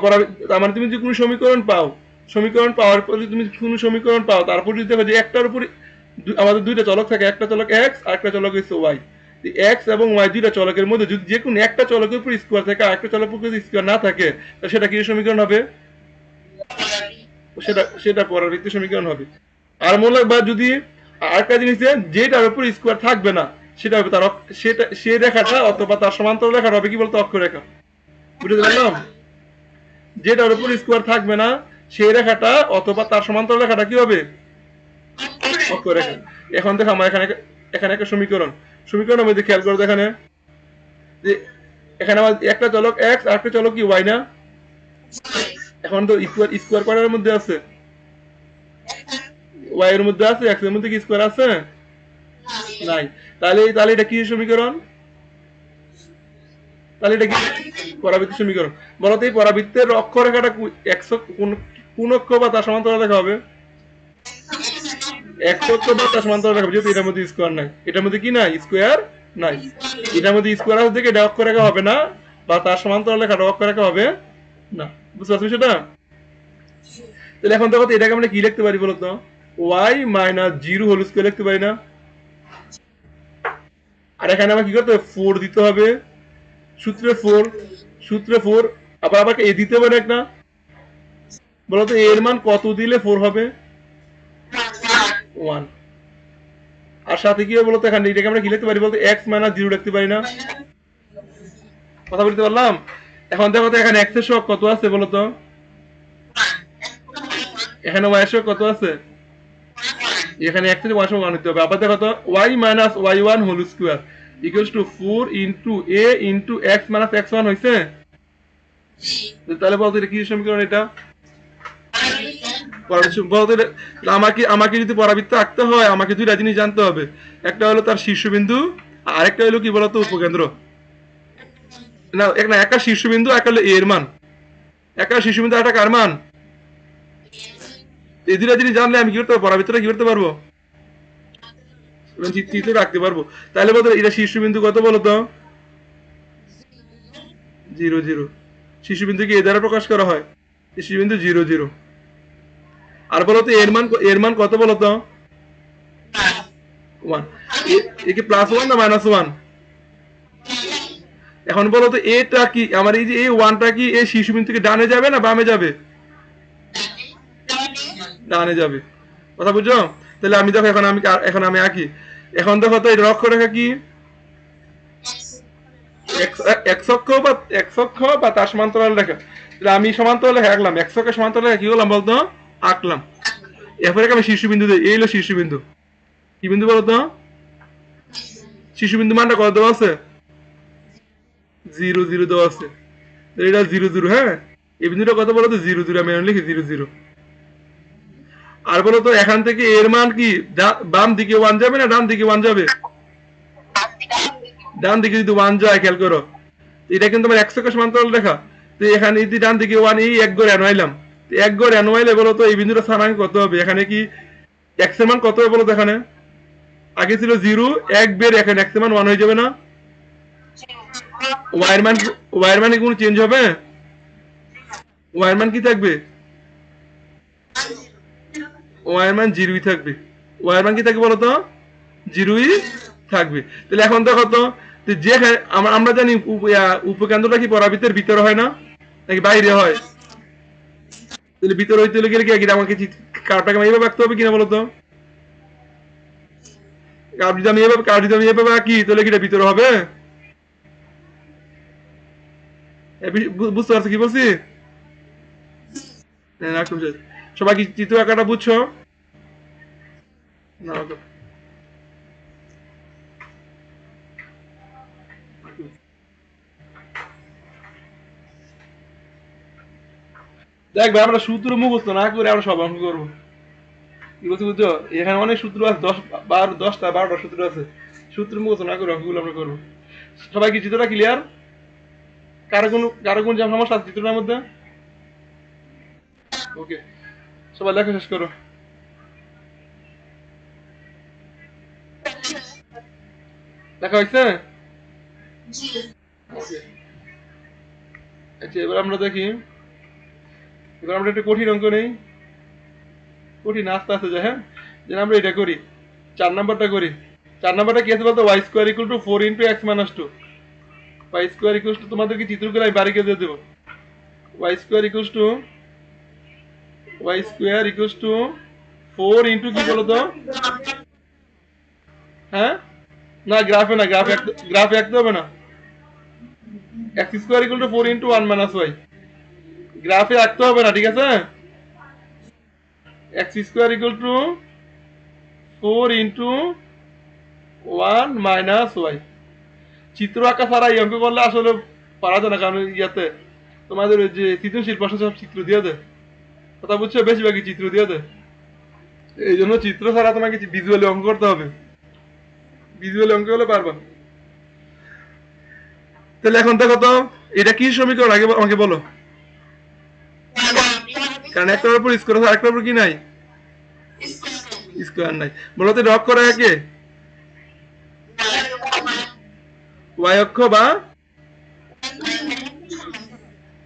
তার মানে তুমি যদি কোনো সমীকরণ পাও, সমীকরণ পাওয়ার পর যদি তুমি কোনো সমীকরণ পাও, তারপর যদি দেখো যে একটার উপর আমাদের দুইটা চলক থাকে, একটা চলক x আর একটা চলক হচ্ছে y। x এবং y দুইটা চলকের মধ্যে যদি যে কোনো একটা চলকের উপর স্কোয়ার থাকে আর একটা চলকের উপর যদি স্কোয়ার না থাকে, তাহলে সেটা কি সমীকরণ হবে? সেটা সেটা পরাবৃত্তের সমীকরণ হবে। আর মনে রাখবা যদি আরেকটা জিনিস যেটার উপর স্কোয়ার থাকবে না সেটা হবে তার সেটা সে রেখাটা অথবা তার সমান্তরাল রেখাটা হবে কি বলতো অক্ষরেখা। বুঝতে পারলাম? যেটার উপর স্কোয়ার থাকবে না সেই রেখাটা অথবা তার সমান্তরাল রেখাটা কি হবে? অক্ষরেখা। এখন দেখো আমার এখানে এখানে একটা সমীকরণ, সমীকরণের মধ্যে খেয়াল করো এখানে যে এখানে আমার একটা চলক x আর একটা চলক কি y না? এখন তো স্কোয়ার স্কোয়ার করার মধ্যে আছে, y এর মধ্যে আছে, x এর মধ্যে কি স্কোয়ার আছে? নাই। তাহলে তাহলে এটা কি সমীকরণ? তাহলে এটা কি পরাবৃত্তের সমীকরণ? বলো তো এই পরাবৃত্তের অক্ষরেখাটা কোন অক্ষ বা তার সমান্তরাল রেখা হবে? x অক্ষ বা তার সমান্তরাল রেখা, যেহেতু এটার মধ্যে স্কোয়ার নাই, এটার মধ্যে কি নাই? স্কোয়ার নাই। এটার মধ্যে স্কোয়ার আছে দেখে এটা অক্ষরেখা হবে না, বা তার সমান্তরাল রেখাটা অক্ষরেখা হবে না। বুঝতে পারছো সেটা? তাহলে এখন দেখো তো এটাকে আমরা কি লিখতে পারি বলতো? y মাইনাস 0 হোল স্কোয়ার লিখতে পারি না? আর এখানে আমার কি করতে হবে? 4 দিতে হবে, সূত্রে 4, সূত্রে 4। আবার আমাকে এ দিতে পারে একটা, বলতো এর মান কত দিলে 4 হবে? 1। আর সাথে কি হবে বলতো? এখানে এটাকে আমরা কি লিখতে পারি বলতো? x মাইনাস 0 লিখতে পারি না? কথা বলতে পারলাম? এখন দেখো তো এখানে x এর সহগ কত আছে বলতো? এখানে y এর সহগ কত আছে? এখানে x এর y সমান নিতে হবে। আবার দেখো তো y minus y1 whole square equals to 4 into a into x minus x1 হইছে? তাহলে বলতো এটা কি সমীকরণ? এটা আমাকে যদি পরাবৃত্ত আঁকতে হয় আমাকে দুইটা জিনিস জানতে হবে, একটা হলো তার শীর্ষবিন্দু আর আরেকটা হলো কি বলতো উপকেন্দ্র। না একটা শীর্ষবিন্দু, একটা হলো এর মান। একটা শীর্ষবিন্দু একটা কার মান? এই দুইটা জিনিস জানলে আমি কি করতে পারবো? পরাবৃত্তটা কি করতে পারবো? চিত্র রাখতে পারবো। তাহলে বলতো এটা শীর্ষবিন্দু কত বলতো? 0 0। শীর্ষবিন্দুকে এ দ্বারা প্রকাশ করা হয়, শীর্ষবিন্দু 0 0। আর বলতো এর মান কত বলতো? 1। এ কি প্লাস 1 না মাইনাস 1? এখন বলতো এটা কি আমার এই যে এই 1টা কি এই শীর্ষবিন্দু থেকে ডানে যাবে না বামে যাবে? ডানে যাবে। কথা বুঝছো? তাহলে আমি দেখো এখন আমি আঁকি। এখন দেখো তো এটা অক্ষরেখা কি? x অক্ষ বা তার সমান্তরাল রেখা। তাহলে আমি সমান্তরাল রেখা আঁকলাম, x অক্ষের সমান্তরাল রেখা কি করলাম বলতো? আঁকলাম। এরপরে আমি শীর্ষবিন্দু দিই, এই হলো শীর্ষবিন্দু। কি বিন্দু বলতো? শীর্ষবিন্দু মানটা কত দেওয়া আছে? 0 0 দেওয়া আছে। এটা 0 0, হ্যাঁ। এই বিন্দুটা কত বলতো? 0 0। আমি লিখি 0 0। আর বলতো এখান থেকে এর মান কি বাম দিকে 1 যাবে না ডান দিকে 1 যাবে? ডান দিকে যদি 1 যায় খেয়াল করো, এটা কিন্তু আমার x অক্ষের সমান্তরাল রেখা। তো এখানে যদি ডান দিকে 1 এই এক গড় আনলাম, তো এক গড় আনলে বলতো এই বিন্দুটা স্থানাঙ্ক কত হবে? এখানে কি x এর মান কত হবে বলতো? এখানে আগে ছিল 0, এক বের, এখানে x এর মান 1 হয়ে যাবে না? ওয়াই এর মান কি কোনো চেঞ্জ হবে? ওয়াই এর মান কি থাকবে? ওয়াই এর মান জিরোই থাকবে। ওয়াই এর মান কি থাকবে বলো তো? জিরোই থাকবে। তাহলে এখন দেখো তো, যে আমরা জানি উপকেন্দ্রটা কি পরাবৃত্তের ভিতরে হয় না নাকি বাইরে হয়? তাহলে ভিতরে হইতে হলে গেলে কি আমাকে কার্ভটাকে আমি এইভাবে আঁকতে হবে কিনা বলো তো? কার্ভ যদি আমি এভাবে আঁকি তাহলে কি এটা ভিতরে হবে? বুঝতে পারছো কি বলছি? সবাই কি চিত্র আঁকাটা বুঝছো না? দেখবে আমরা সূত্র মুখস্থ না করে আমরা সব অঙ্ক করবো। কি বলছি বুঝছো? এখানে অনেক সূত্র আছে, 10-12টা সূত্র আছে। সূত্র মুখস্থ না করে অঙ্কগুলো আমরা করবো। সবাই কি চিত্রটা ক্লিয়ার? কারো কোন সমস্যা আছে চিত্রটার মধ্যে? ওকে, সবাই লেখা শেষ করো। লেখা হয়েছে? ওকে, আচ্ছা এবার আমরা দেখি, এবার আমরা একটা কঠিন অঙ্ক নেই। কঠিন আস্তে আস্তে যায়, হ্যাঁ। যেন আমরা এটা করি, 4 নাম্বারটা করি। 4 নাম্বারটা কি আছে বলতো? Y square equal to 4 into x minus 2। Y square equal to, তোমাদেরকে চিত্র করে আমি বাড়িকে দিয়ে দেবো। Y square equal to 4 into কি বলতো? হ্যাঁ, না গ্রাফে না, গ্রাফে আঁকতে হবে না। X square equal to 4 into 1 minus y, গ্রাফে আঁকতে হবে না, ঠিক আছে? X square equal to 4 into 1 minus y. চিত্র আঁকা ছাড়া এই অঙ্ক করলে আসলে পারা যায় না, কারণ ইয়াতে তোমাদের ওই যে সৃজনশীল প্রশ্ন সব চিত্র দিয়ে দেয়, কথা বুঝছো? বেশিরভাগই চিত্র দিয়ে দেয়। এই জন্য চিত্র ছাড়া তোমাকে ভিজুয়ালি অঙ্ক করতে হবে, ভিজুয়ালি অঙ্ক হলে পারবা। তাহলে এখন দেখো তো, এটা কি সমীকরণ আগে আমাকে বলো। কারণ একটার উপর স্কোয়ার আছে, আরেকটার উপর কি নাই? স্কোয়ার নাই। বলো তো রক করা একে ওয়াই অক্ষ বা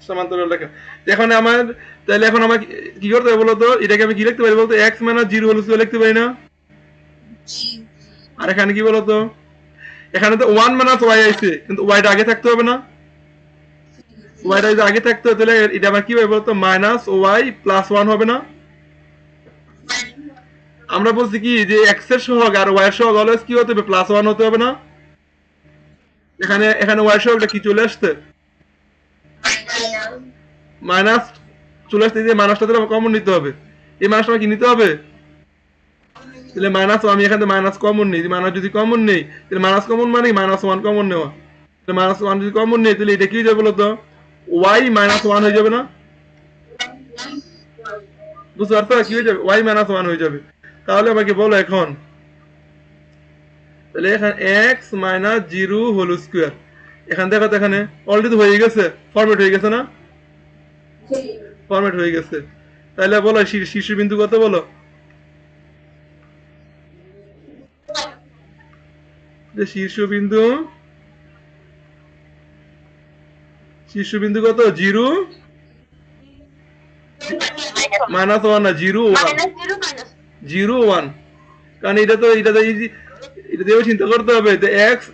সমান্তরাল রেখা। এখন আমার, তাহলে এখন আমার কি করতে হবে বলতো? এটাকে আমি কি লিখতে পারি বলতো? এক্স মাইনাস 0 হোল স্কয়ার লিখতে পারি না? আর এখানে কি বলতো? এখানে তো 1 মাইনাস ওয়াই আইছে, কিন্তু ওয়াইটা আগে থাকতে হবে না? ওয়াইটা যদি আগে থাকতে হয় তাহলে এটা আমার কি হবে বলতো? মাইনাস ওয়াই প্লাস 1 হবে না? আমরা বলছি কি যে এক্স এর সহগ আর ওয়াই এর সহগ অলওয়েজ কি হতে হবে? প্লাস 1 হতে হবে না? এখানে ওয়াই এর সহগটা কি চলে আসছে? মাইনাস চলে আসছে, যে মাইনাসটা তাহলে কমন নিতে হবে। এই মাইনাসটা কি নিতে হবে? তাহলে মাইনাস, আমি এখানে মাইনাস কমন নেই, মাইনাস যদি কমন নেই তাহলে মাইনাস কমন মানে মাইনাস 1 কমন নেওয়া। তাহলে মাইনাস 1 যদি কমন নেই তাহলে এটা কি হয়ে যাবে বলতো? ওয়াই মাইনাস 1 হয়ে যাবে না? বুঝতে পারছো কি হয়ে যাবে? ওয়াই মাইনাস 1 হয়ে যাবে। তাহলে আমাকে বলো এখন, তাহলে এখানে এক্স মাইনাস 0 হোল স্কোয়ার, এখানে দেখো তো এখানে অলরেডি হয়ে গেছে, ফরম্যাট হয়ে গেছে না? ফরম্যাট হয়ে গেছে। তাহলে বলো শীর্ষবিন্দু কত বলো? যে শীর্ষবিন্দু কত? 0 মাইনাস 1 না, 0 1। কারণ এটা তো এটা দিয়েও চিন্তা করতে হবে যে এক্স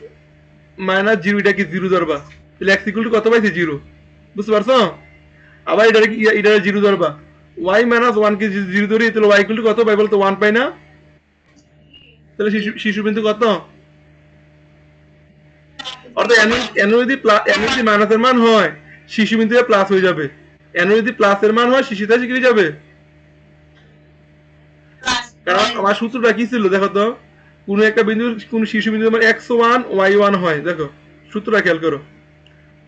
মাইনাস 0, এটা কি 0 ধরবা, তাহলে এক্স ইকুয়াল টু কত পাইছে? 0। বুঝতে পারছো? আবার এটা কি, এটা 0 ধরবা, ওয়াই মাইনাস 1 কে 0 ধরি তাহলে ওয়াই ইকুয়াল টু কত পাই বলতো? 1 পাই না? তাহলে শীর্ষবিন্দু কত? অর্থাৎ এন যদি মাইনাসের মান হয় শীর্ষবিন্দু প্লাস হয়ে যাবে, এন যদি প্লাসের মান হয় শীর্ষিতা শিখে যাবে। কারণ আমার সূত্রটা কি ছিল দেখো তো? কোন একটা বিন্দু, কোন শীর্ষবিন্দু মানে x1 y1 হয়, দেখো সূত্রটা খেয়াল করো।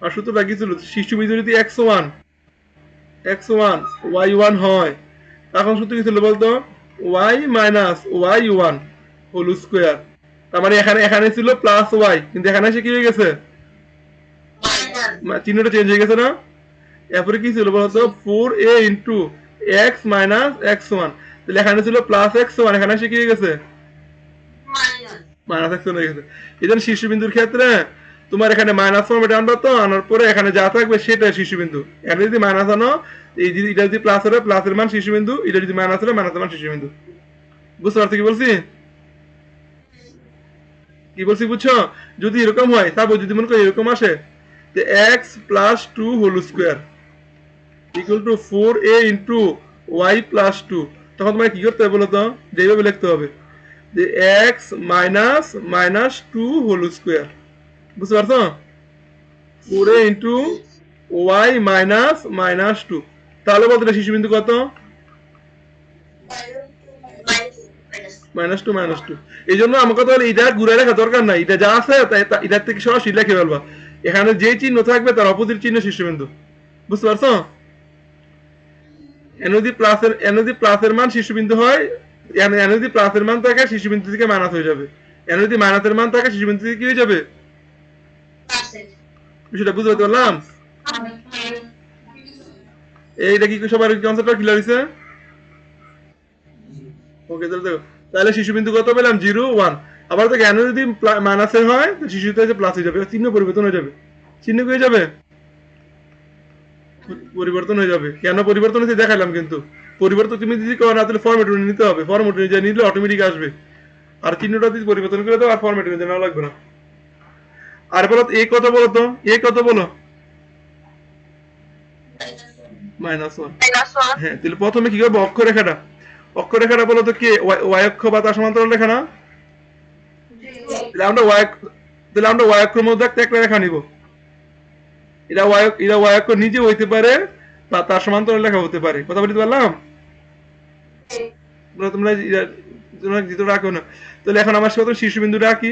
আর সূত্রটা কি ছিল? শীর্ষবিন্দু যদি x1 y1 হয়, তখন সূত্র কি ছিল বলতো? y minus y1 whole square. তার মানে এখানে ছিল প্লাস ওয়াই, কিন্তু এখানে এসে কি হয়ে গেছে? চিহ্নটা চেঞ্জ হয়ে গেছে না? এরপরে কি ছিল বলতো? 4a into x minus x1, তাহলে এখানে ছিল প্লাস x1, এখানে এসে কি হয়ে গেছে? মাইনাস x1 হয়ে গেছে। এই জন্য শীর্ষবিন্দুর ক্ষেত্রে তোমার এখানে মাইনাস ফর্মেটে আনবা তো, আনার পরে এখানে যা থাকবে সেটা শীর্ষবিন্দু। এখানে যদি মাইনাস আনো, এই যদি এটা যদি প্লাস হবে প্লাসের মান শীর্ষবিন্দু, এটা যদি মাইনাস হলে মাইনাসের মান শীর্ষবিন্দু। বুঝতে পারছো কি বলছি? কি বলছি বুঝছো? যদি এরকম হয়, তারপর যদি মনে করো এরকম আসে যে x plus two whole square equal to 4a into y plus two, তখন তোমাকে কি করতে হবে বলো তো? যেভাবে লিখতে হবে যে x minus minus two whole square. বুঝতে পারছো? 4a into y minus minus two, তাহলে বলতে শিশুবিন্দু কত? Minus two minus two. এই জন্য আমাকে তো এটা ঘুরে লেখা দরকার নাই, এটা যা আছে এটার থেকে সরাসরি লিখে ফেলবা। এখানে যে চিহ্ন থাকবে তার অপোজিট চিহ্ন শীর্ষবিন্দু। বুঝতে পারছো? এন যদি প্লাসের মান শীর্ষবিন্দু হয়, এন যদি প্লাসের মান থাকে শীর্ষবিন্দু থেকে মাইনাস হয়ে যাবে, এন যদি মাইনাসের মান থাকে শীর্ষবিন্দু থেকে কি হয়ে যাবে? বিষয়টা বুঝতে পারলাম? এইটা কি সবার কনসেপ্টটা ক্লিয়ার হয়েছে? ওকে, তাহলে দেখো, তাহলে শিশুবিন্দু কত পেলাম? 0 1। আবার দেখো এন যদি মাইনাসের হয় শিশুতে প্লাস হয়ে যাবে, চিহ্ন পরিবর্তন হয়ে যাবে। চিহ্ন কি হয়ে যাবে? পরিবর্তন হয়ে যাবে। কেন পরিবর্তন হয়েছে দেখালাম, কিন্তু পরিবর্তন তুমি যদি করো না তাহলে ফরম্যাট নিতে হবে, ফরম্যাট অনুযায়ী নিলে অটোমেটিক আসবে। আর চিহ্নটা যদি পরিবর্তন করে দাও আর ফরম্যাট অনুযায়ী নেওয়া লাগবে না। আর বলো এ কত বলো তো? এ কত বলো? -1। হ্যাঁ, তাহলে প্রথমে কি করবো? অক্ষরেখাটা, অক্ষরেখাটা বলো তো কে? ওয়াই অক্ষ বা তার সমান্তরাল রেখা না? তাহলে আমরা ওয়াই অক্ষের মধ্যে একটা রেখা নিব। এটা ওয়াই অক্ষ নিজে হইতে পারে বা তার সমান্তরাল রেখা হতে পারে। কথা বলতে পারলাম? তোমরা তোমরা রাখো না। তাহলে এখন আমার সাথে শীর্ষবিন্দুটা আঁকি।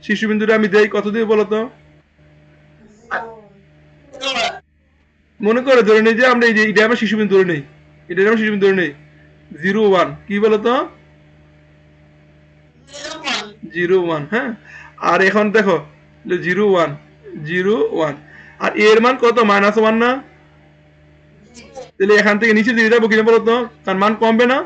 শীর্ষবিন্দুটা আমি দেই কত দিয়ে বলো তো? মনে করে ধরে নেই যে আমরা এই যে এটা আমার শীর্ষবিন্দু ধরে নেই, এটা আমার শীর্ষবিন্দু ধরে নেই 0 1। কি বলো তো? 0 1। হ্যাঁ, আর এখন দেখো 0 1 0 1, আর এর মান কত? -1 না? তাহলে এখান থেকে নিচের দিকে যাবো কিনা বলো তো? তার মান কমবে না?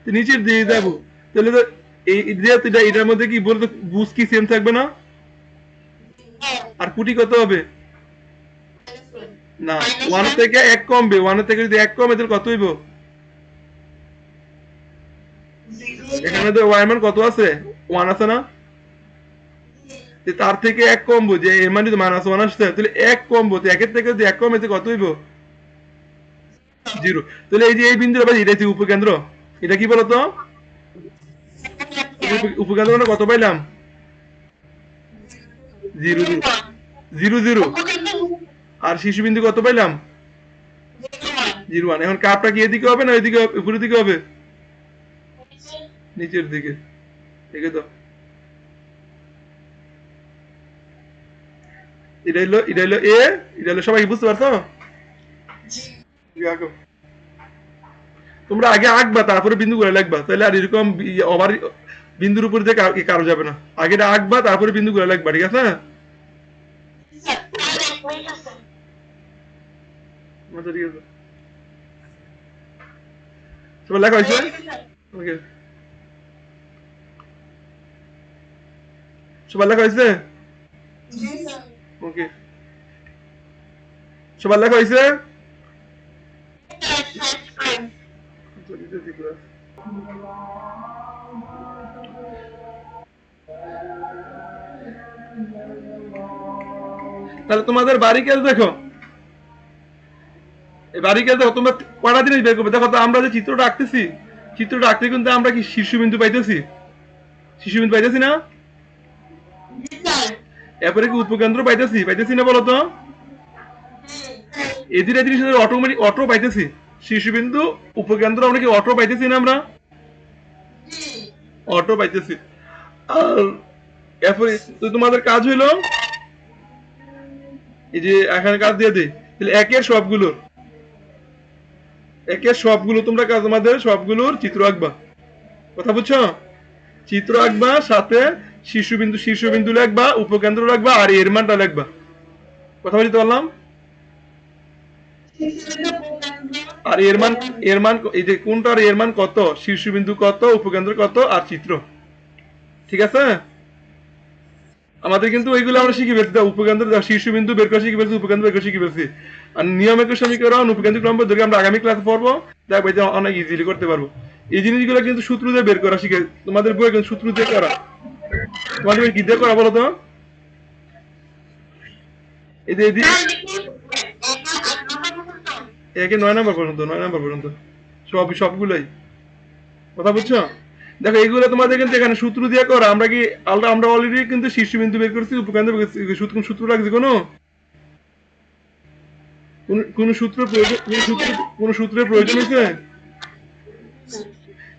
নিচের দিকে যাবো, তাহলে তো এই যেহেতু এটার মধ্যে কি বলতো বুঝ কি সেম থাকবে না? আর কুটি কত হবে? না, 1 থেকে 1 কমবে। 1 থেকে যদি 1 কমে তাহলে কত হইব? এখানে তো ওয়াই মান কত আছে? 1 আছে না? তার থেকে 1 কমবো, যে এর মান যদি -1 আসছে তাহলে 1 কমবো, তো 1 এর থেকে যদি 1 কমে তাহলে কত হইব? 0। তাহলে এই যে এই বিন্দুর আবার এটা হচ্ছে উপকেন্দ্র। এটা কি বলতো? উপকেন্দ্র মানে কত পাইলাম? 0 0 0 0। আর শিশুবিন্দু কত পাইলাম? 0 1। এখন কাপটা কি এদিকে হবে না এদিকে উপরের দিকে হবে? নিচের দিকে। ঠিক আছে, তো এটা হলো এ, এটা হলো, সবাই বুঝতে পারছো? তোমরা আগে আঁকবা তারপরে বিন্দু করে লিখবা, তাহলে আর এরকম আবার বিন্দুর উপর দিয়ে কারো যাবে না। আগে আঁকবা তারপরে বিন্দু করে লিখবা, ঠিক আছে? আচ্ছা, ঠিক আছে, সবাই লেখা হয়েছে? ওকে, সবার লেখা হয়েছে? ওকে, সবার লেখা হয়েছে? তাহলে তোমাদের বাড়ি কাজ দেখো, এই বাড়ি কাজ দেখো, তোমরা কটা জিনিস বের করবে। দেখো তো আমরা যে চিত্রটা আঁকতেছি, চিত্রটা আঁকতে কিন্তু আমরা কি শীর্ষবিন্দু পাইতেছি? শীর্ষবিন্দু পাইতেছি না? এরপরে কি উপকেন্দ্র পাইতেছি? পাইতেছি না বলো তো? এই দুইটা জিনিস অটোমেটিক অটো পাইতেছি। শীর্ষবিন্দু উপকেন্দ্র আমরা কি অটো পাইতেছি না? আমরা অটো পাইতেছি। আর এরপরে তোমাদের কাজ হইলো এই যে এখানে কাজ দিয়ে দিই, তাহলে একের সবগুলো তোমরা কাজ, তোমাদের সবগুলোর চিত্র আঁকবা। কথা বুঝছো? চিত্র আঁকবা, সাথে শীর্ষবিন্দু লিখবা, উপকেন্দ্র রাখবা, আর এর মানটা লিখবা। কথা বলতে পারলাম? আর এর মান এই যে কোনটার এর মান কত, শীর্ষবিন্দু কত, উপকেন্দ্র কত, আর চিত্র। ঠিক আছে? আমাদের কিন্তু ওইগুলো আমরা শিখে ফেলছি, উপকেন্দ্র শীর্ষবিন্দু বের করে শিখে ফেলছি, উপকেন্দ্র বের করে শিখে ফেলছি। আর নিয়মিক সমীকরণ উপকেন্দ্রিক লম্ব দৈর্ঘ্য আমরা আগামী ক্লাসে পড়বো, দেখবো যে অনেক ইজিলি করতে পারবো। এই জিনিসগুলো কিন্তু সূত্র দিয়ে বের করা শিখে, তোমাদের বই কিন্তু সূত্র দিয়ে করা। তোমাদের বই কি দিয়ে করা বলো তো? এই যে একে 9 নম্বর পর্যন্ত, 9 নম্বর পর্যন্ত সবগুলোই, কথা বুঝছো? দেখো এইগুলো তোমাদের কিন্তু এখানে সূত্র দিয়ে করা। আমরা অলরেডি কিন্তু শীর্ষবিন্দু বের করছি, উপকেন্দ্র বের করছি। সূত্র লাগছে কোনো? কোন সূত্র প্রয়োজন, কোন সূত্রের প্রয়োজন হয়েছে?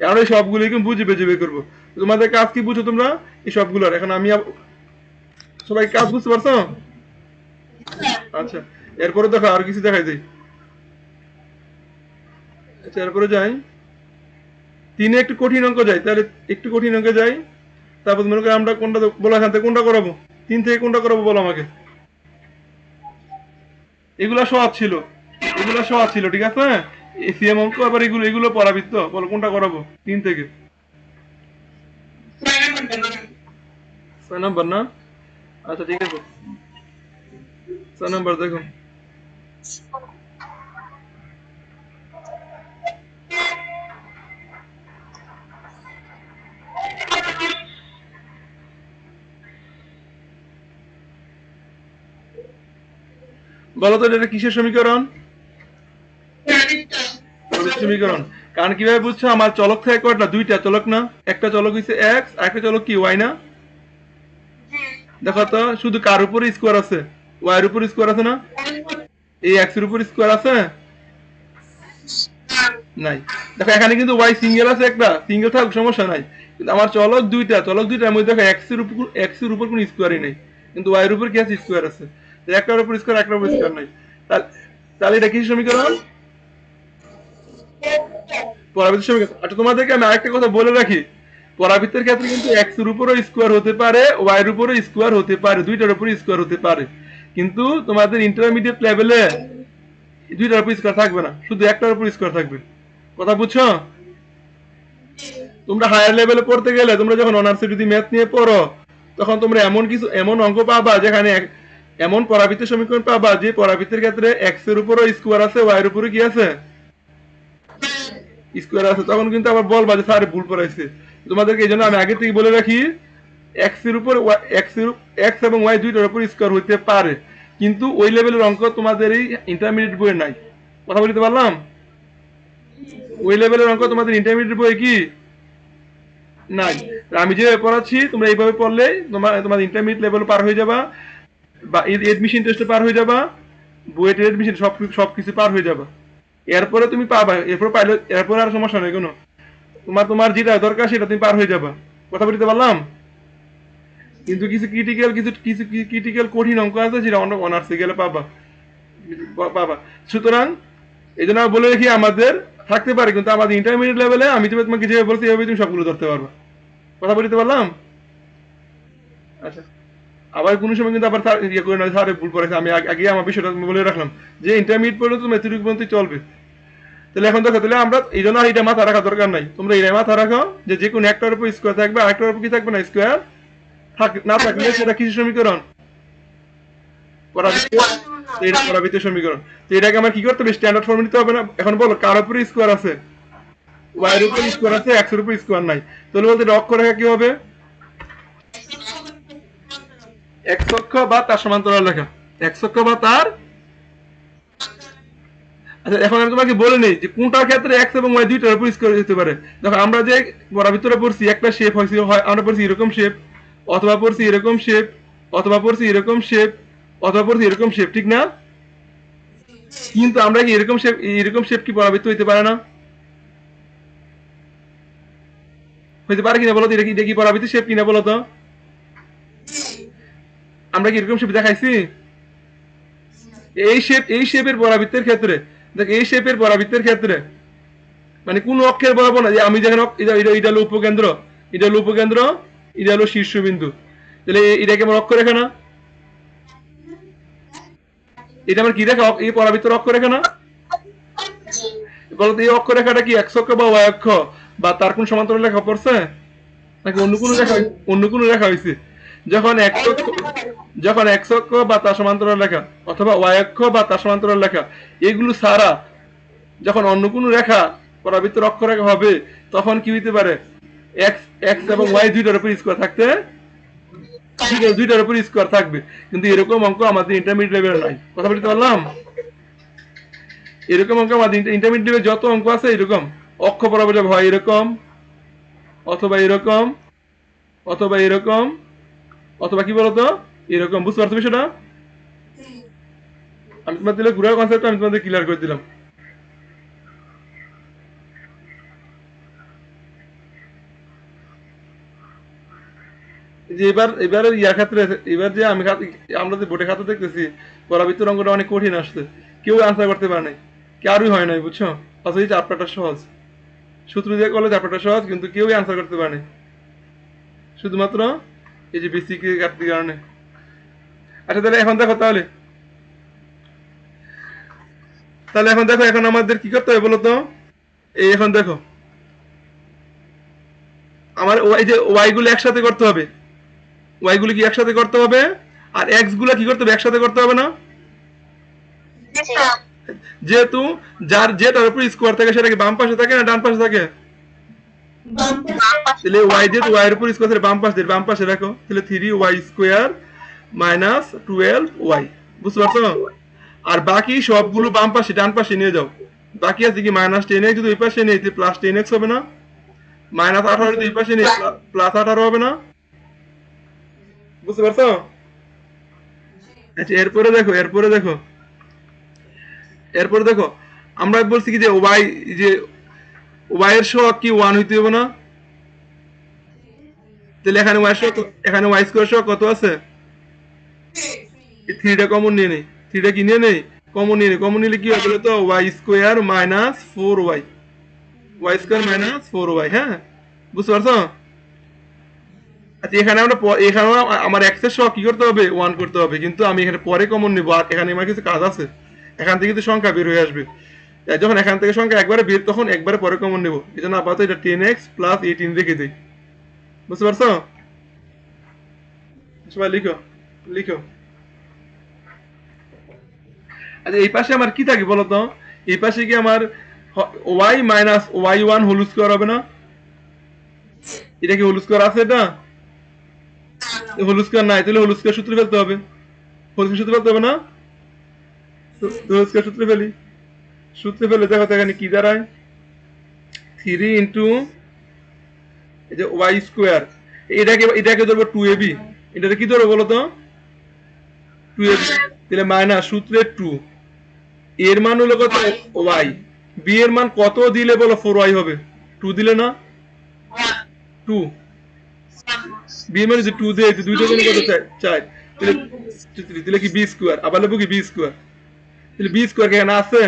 আমরা এই সবগুলো কিন্তু বুঝে বেজে বের করবো। তোমাদের কাজ কি বুঝছো তোমরা এই সবগুলোর? এখন আমি সবাই কাজ বুঝতে পারছো? আচ্ছা, এরপরে দেখো আর কিছু দেখাই দিই। আচ্ছা, এরপরে যাই 3-এ একটু কঠিন অঙ্ক যাই, তাহলে একটু কঠিন অঙ্কে যাই। তারপর মনে করি আমরা কোনটা বলো, এখান থেকে কোনটা করাবো, 3 থেকে কোনটা করাবো বলো আমাকে। এগুলা সহজ ছিল, এগুলা সহজ ছিল, ঠিক আছে। এসিএম অঙ্ক, আবার এগুলো এগুলো পরাবৃত্ত, বলো কোনটা করাবো 3 থেকে? 6 নম্বর না? আচ্ছা ঠিক আছে, 6 নম্বর দেখো। বলো তো এটা কিসের সমীকরণ? সমীকরণ। কারণ কিভাবে বুঝছো? আমার চলক থাকে কয়টা? দুইটা চলক না? একটা চলক হচ্ছে এক্স, আর একটা চলক কি ওয়াই না? দেখো তো, শুধু কার উপরে স্কোয়ার আছে? ওয়াই এর উপর স্কোয়ার আছে না? এই এক্স এর উপর স্কোয়ার আছে? নাই। দেখো এখানে কিন্তু ওয়াই সিঙ্গেল আছে, একটা সিঙ্গেল থাকুক সমস্যা নাই, কিন্তু আমার চলক দুইটা, চলক দুইটার মধ্যে দেখো এক্স এর উপর কোনো স্কোয়ারই নেই, কিন্তু ওয়াই এর উপর কি আছে? স্কোয়ার আছে। একটার উপর স্কোয়ার, একটার উপর স্কোয়ার নাই। তাহলে এটা কি সমীকরণ? পরাবৃত্ত সমীকরণ। আচ্ছা, তোমাদেরকে আমি আরেকটা কথা বলে রাখি, পরাবৃত্তের ক্ষেত্রে কিন্তু এক্স এর উপরও স্কোয়ার হতে পারে, ওয়াই এর উপরও স্কোয়ার হতে পারে, দুইটার উপর স্কোয়ার হতে পারে। কিন্তু তোমাদের ইন্টারমিডিয়েট লেভেলে দুইটার উপর স্কোয়ার থাকবে না, শুধু একটার উপর স্কোয়ার থাকবে। কথা বুঝছো? তোমরা হায়ার লেভেলে পড়তে গেলে, তোমরা যখন অনার্সে যদি ম্যাথ নিয়ে পড়ো, তখন তোমরা এমন অঙ্ক পাবা যেখানে এমন পরাবৃত্তের সমীকরণ পাবা যে পরাবৃত্তের ক্ষেত্রে এক্স এর উপরও স্কোয়ার আছে, ওয়াই এর উপরও কি আছে? স্কোয়ার আছে। তখন কিন্তু আবার বলবা যে স্যার ভুল পড়াইছে। তোমাদেরকে এই জন্য আমি আগে থেকে বলে রাখি, এক্স এর উপর এক্স এবং ওয়াই দুইটার উপর স্কোয়ার হইতে পারে, কিন্তু ওই লেভেলের অঙ্ক তোমাদের এই ইন্টারমিডিয়েট বইয়ে নাই। কথা বলতে পারলাম? ওই লেভেলের অঙ্ক তোমাদের ইন্টারমিডিয়েট বইয়ে কি নাই। আমি যেভাবে পড়াচ্ছি তোমরা এইভাবে পড়লে তোমার ইন্টারমিডিয়েট লেভেল পার হয়ে যাবা, বা এডমিশন টেস্টে পার হয়ে যাবা, বুয়েটের এডমিশন সবকিছু পার হয়ে যাবা। এরপরে তুমি পাবা, এরপর পাইলে এরপরে আর সমস্যা নেই কোনো। তোমার যেটা দরকার সেটা তুমি পার হয়ে যাবা। কথা বলতে পারলাম? কিন্তু কিছু ক্রিটিক্যাল কঠিন অঙ্ক আছে, যেটা অনার্সে গেলে পাবা পাবা। সুতরাং এই জন্য বলে রাখি, আমাদের থাকতে পারে, কিন্তু আমাদের ইন্টারমিডিয়েট লেভেলে আমি তোমাকে যেভাবে বলছি এভাবে তুমি সবগুলো ধরতে পারবা। কথা বলতে পারলাম? আচ্ছা, আবার কোনো সময় কিন্তু আবার ইয়ে করে না, স্যার ভুল পড়েছে। আমি আগে আমার বিষয়টা বলে রাখলাম যে ইন্টারমিডিয়েট পর্যন্ত তুমি এতটুকু পর্যন্ত চলবে। তাহলে এখন দেখো, তাহলে আমরা এই জন্য এটা মাথা রাখা দরকার নাই, তোমরা এটা মাথা রাখো যে কোনো একটার উপর স্কোয়ার থাকবে, আরেকটার উপর কি থাকবে না? স্কোয়ার না থাকলে সেটা কিছু সমীকরণ এটা পরাবৃত্ত সমীকরণ। তো এটাকে আমার কি করতে হবে? স্ট্যান্ডার্ড ফর্মে নিতে হবে না? এখন বলো, কার উপরে স্কোয়ার আছে? ওয়াই এর উপর স্কোয়ার আছে, এক্স এর উপর স্কোয়ার নাই। তাহলে বলতে অক্ষরেখা কি হবে? এক্স অক্ষ বা তার সমান্তরাল রেখা, এক্স অক্ষ বা তার। আচ্ছা, এখন আমি তোমাকে বলে নেই যে কোনটার ক্ষেত্রে এক্স এবং ওয়াই দুইটার উপর স্কোয়ার হতে পারে। দেখো আমরা যে পরাবৃত্তটা পড়ছি, একটা শেপ হয়েছে, হয় আমরা পড়ছি এরকম শেপ, অথবা পড়ছি এরকম শেপ, অথবা পড়ছি এরকম শেপ, অথবা পড়ছি এরকম শেপ, ঠিক না? কিন্তু আমরা কি এরকম শেপ কি পরাবৃত্ত হইতে পারে না? হইতে পারে কিনা বলো তো? এটা কি পরাবৃত্ত শেপ কিনা বলো তো? আমরা কি এরকম শেপ দেখাইছি? এই শেপের পরাবৃত্তের ক্ষেত্রে, দেখ এই শেপের পরাবৃত্তের ক্ষেত্রে মানে কোন অক্ষের বরাবর না, যে আমি যেখানে এটা হলো উপকেন্দ্র, এটা হলো উপকেন্দ্র, এটা হলো শীর্ষবিন্দু, তাহলে এটাকে আমার অক্ষরেখা না? এটা আমার কি রেখা? এই পরাবৃত্তের অক্ষরেখা না? বলতো এই অক্ষরেখাটা কি এক্স অক্ষ বা ওয়াই অক্ষ বা তার কোন সমান্তরাল রেখা পড়ছে, নাকি অন্য কোনো রেখা হয়েছে? যখন যখন এক্স অক্ষ বা তার সমান্তরাল রেখা অথবা ওয়াই অক্ষ বা তার সমান্তরাল রেখা এগুলো ছাড়া যখন অন্য কোনো রেখা পরাবৃত্ত অক্ষরেখা হবে তখন কি হইতে পারে এক্স এক্স এবং ওয়াই দুইটার উপর স্কোয়ার থাকতে ঠিক আছে, দুইটার উপর স্কোয়ার থাকবে, কিন্তু এরকম অঙ্ক আমাদের ইন্টারমিডিয়েট লেভেলে নাই। কথা বলতে পারলাম? এরকম অঙ্ক আমাদের ইন্টারমিডিয়েট লেভেলে যত অঙ্ক আছে এরকম অক্ষ বরাবর হয় এরকম অথবা এরকম অথবা এরকম অথবা কি বলতো এরকম। বুঝতে পারছো বিষয়টা? আমি তোমাদের ঘুরার কনসেপ্ট আমি তোমাদের ক্লিয়ার করে দিলাম। যে এবার ইয়ার ক্ষেত্রে এবার যে আমরা যে বোর্ডে খাতা দেখতেছি পরাবৃত্ত অঙ্কটা অনেক কঠিন আসছে, কেউ আনসার করতে পারে নাই, কারোই হয় নাই, বুঝছো? অথচ এই চ্যাপ্টারটা সহজ, সূত্র দিয়ে করলে চ্যাপ্টারটা সহজ, কিন্তু কেউই আনসার করতে পারে নাই, শুধুমাত্র এই যে বেসিক ঘাটতির কারণে। আচ্ছা তাহলে এখন দেখো, তাহলে তাহলে এখন দেখো এখন আমাদের কি করতে হবে বলো তো? এই এখন দেখো আমার এই যে ওয়াই গুলো একসাথে করতে হবে, ওয়াই গুলো কি একসাথে করতে হবে, আর এক্স গুলো কি করতে হবে একসাথে করতে হবে না? যেহেতু যার যেটার উপর স্কোয়ার থাকে সেটা কি বাম পাশে থাকে না ডান পাশে থাকে? তাহলে ওয়াই যেহেতু ওয়াই এর উপর স্কোয়ার থাকে বাম পাশে রাখো, তাহলে 3y স্কোয়ার মাইনাস 12y। বুঝতে পারছো? আর বাকি সবগুলো বাম পাশে ডান পাশে নিয়ে যাও। বাকি আছে কি মাইনাস 10x যদি ওই পাশে নিয়ে প্লাস 10x হবে না? মাইনাস 18 যদি এই পাশে নিয়ে প্লাস 18 হবে না? বুঝতে পারছো? আচ্ছা এরপরে দেখো আমরা বলছি কি যে ওয়াই এর সহগ কি 1 হইতে হবে না? তাহলে এখানে ওয়াই স্কোয়ার সহগ কত আছে? 3টা কমন নিয়ে নেই, 3টা কি নিয়ে নেই? কমন নিলে কি হবে তো y square minus 4y, y square minus 4y। হ্যাঁ, বুঝতে পারছো? আচ্ছা এখানে এখানেও আমার এক্স এর সহগ কি করতে হবে? 1 করতে হবে, কিন্তু আমি এখানে পরে কমন নিব, আর এখানে আমার কিছু কাজ আছে, এখান থেকে কিন্তু সংখ্যা বের হয়ে আসবে, যখন এখান থেকে সংখ্যা একবারে বের তখন একবারে পরে কমন নেব, এই জন্য আপাতত এটা 10x প্লাস 18 রেখে দিই। বুঝতে পারছো? সবাই লিখো লিখো। আচ্ছা এই পাশে আমার কি থাকে বলতো? এই পাশে কি আমার y minus Y one whole square হবে না? এটা কি হোল স্কোয়ার আছে? এটা হোল স্কোয়ার নাই, তাহলে হোল স্কোয়ার সূত্র ফেলতে হবে। হোল স্কোয়ার সূত্র ফেলতে হবে না? হোল স্কোয়ার সূত্র ফেলি। সূত্রে ফেলে দেখো তো এখানে কি দাঁড়ায়? 3 ইন্টু এই যে ওয়াই স্কোয়ার, এটাকে ধরবো 2ab, এটাকে কি ধরবো বলো তো? 2ab, তাহলে মাইনাস সূত্রে 2, এর মান হলো কত? ওয়াই। বি এর মান কত দিলে বলো 4y হবে? 2 দিলে না? 2 বি এর মান যদি 2 দেয়, দুইটা জন্য কত চাই? তাহলে কি বি স্কোয়ার, আবার লিখবো কি বি স্কোয়ার, তাহলে বি স্কোয়ার এখানে আছে?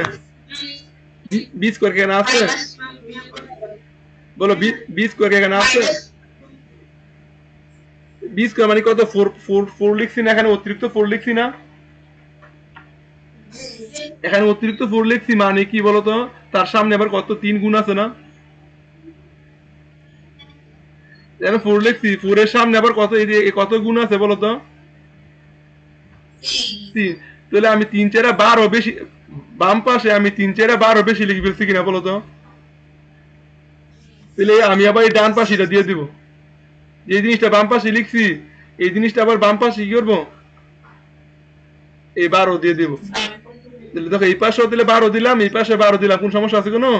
বি স্কোয়ার এখানে আছে? বলো বি স্কোয়ার এখানে আছে? বি স্কোয়ার মানে কত? 4 লিখছি না এখানে? অতিরিক্ত 4 লিখছি না এখানে? অতিরিক্ত 4 লিখছি মানে কি বলতো? তার সামনে আবার কত 3 গুণ আছে না? এখানে 4 লিখছি, 4 এর সামনে আবার কত কত গুণ আছে বলতো? 3। তাহলে আমি 3 4 12 বেশি, বাম পাশে আমি 3 4 12 বেশি লিখে ফেলছি কিনা বলতো? তাহলে আমি আবার এই ডান পাশেটা দিয়ে দিব, যে জিনিসটা বাম পাশে লিখছি এই জিনিসটা আবার বাম পাশে কি করবো? এই 12 দিয়ে দিব। তাহলে দেখো এই পাশেও তাহলে 12 দিলাম, এই পাশে 12 দিলাম, কোন সমস্যা আছে কোনো?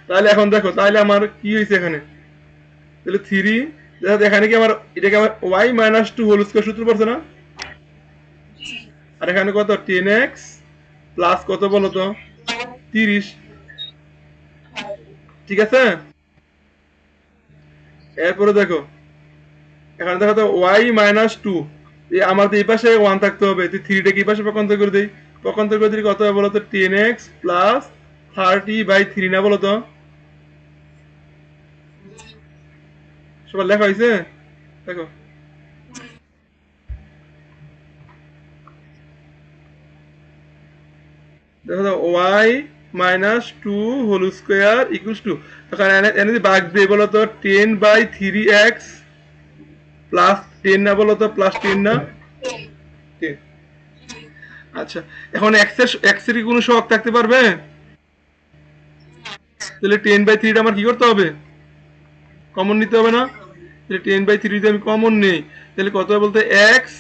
তাহলে এখন দেখো তাহলে আমার কি হয়েছে এখানে? তাহলে 3 এখানে কি আমার এটাকে আমার y মাইনাস 2 হোল স্কয়ার সূত্র পড়ছে না? আর এখানে কত 10x প্লাস কত বলো তো? 30। ঠিক আছে? এরপরে দেখো এখানে দেখো তো y মাইনাস 2, আমাদের এই পাশে 1 থাকতে হবে, 3 টাকে এই পাশে পক্ষান্তর করে দেই, পক্ষান্তর করে দিলে কত হবে বলো তো? 10x প্লাস 30/3 না বলো তো? সবার লেখা হয়েছে? দেখো দেখো তো y minus 2 whole square equals to, তখন এনে যদি ভাগ দেই বলো তো 10/3x প্লাস 10 না বলো তো, প্লাস 10 না? 10। আচ্ছা, এখন এক্স এর কি কোনো সহগ থাকতে পারবে? তাহলে 10/3 আমার কি করতে হবে? কমন নিতে হবে না? তাহলে 10/3 যদি আমি কমন নেই তাহলে কত হবে বলতে এক্স,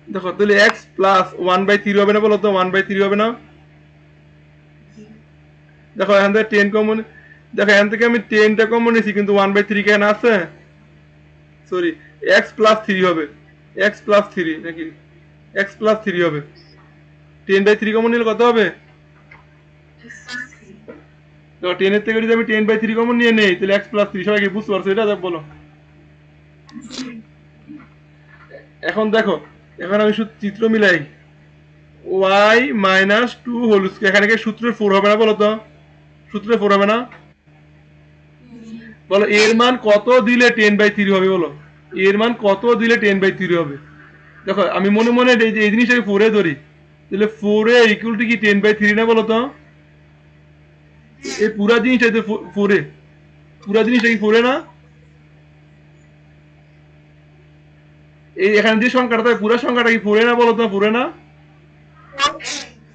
দেখো তাহলে এক্স প্লাস 1/3 হবে না বলো তো? 1/3 হবে না? দেখো এখান থেকে 10 কমন, দেখো এখান থেকে আমি 10টা কমন নিয়েছি কিন্তু 1/3 কেন আছে? সরি, এক্স প্লাস 3 হবে, এক্স প্লাস 3 নাকি এক্স প্লাস 3 হবে। 10/3 কমন নিলে কত হবে? তো 10 এর থেকে যদি আমি 10/3 কমন নিয়ে নেই তাহলে এক্স প্লাস 3, সবাই কি বুঝতে পারছো এটা? বলো। এখন দেখো, এখন আমি শুধু চিত্র মিলাই, ওয়াই মাইনাস 2 হোল স্কয়ার, এখানে কি সূত্রের 4 হবে না বলো তো? সূত্রে 4 হবে না? বলো এর মান কত দিলে 10/3 হবে বলো? এর মান কত দিলে 10/3 হবে? দেখো আমি মনে মনে এই জিনিসটাকে 4 এ ধরি, তাহলে 4 এ ইকুয়াল টু কি 10/3 না বলো তো? এই পুরা জিনিসটা 4 এ, পুরা জিনিসটা কি 4 এ না? এই এখানে যে সংখ্যাটা থাকে পুরা সংখ্যাটা কি 4 এ না বলো তো? 4 এ না?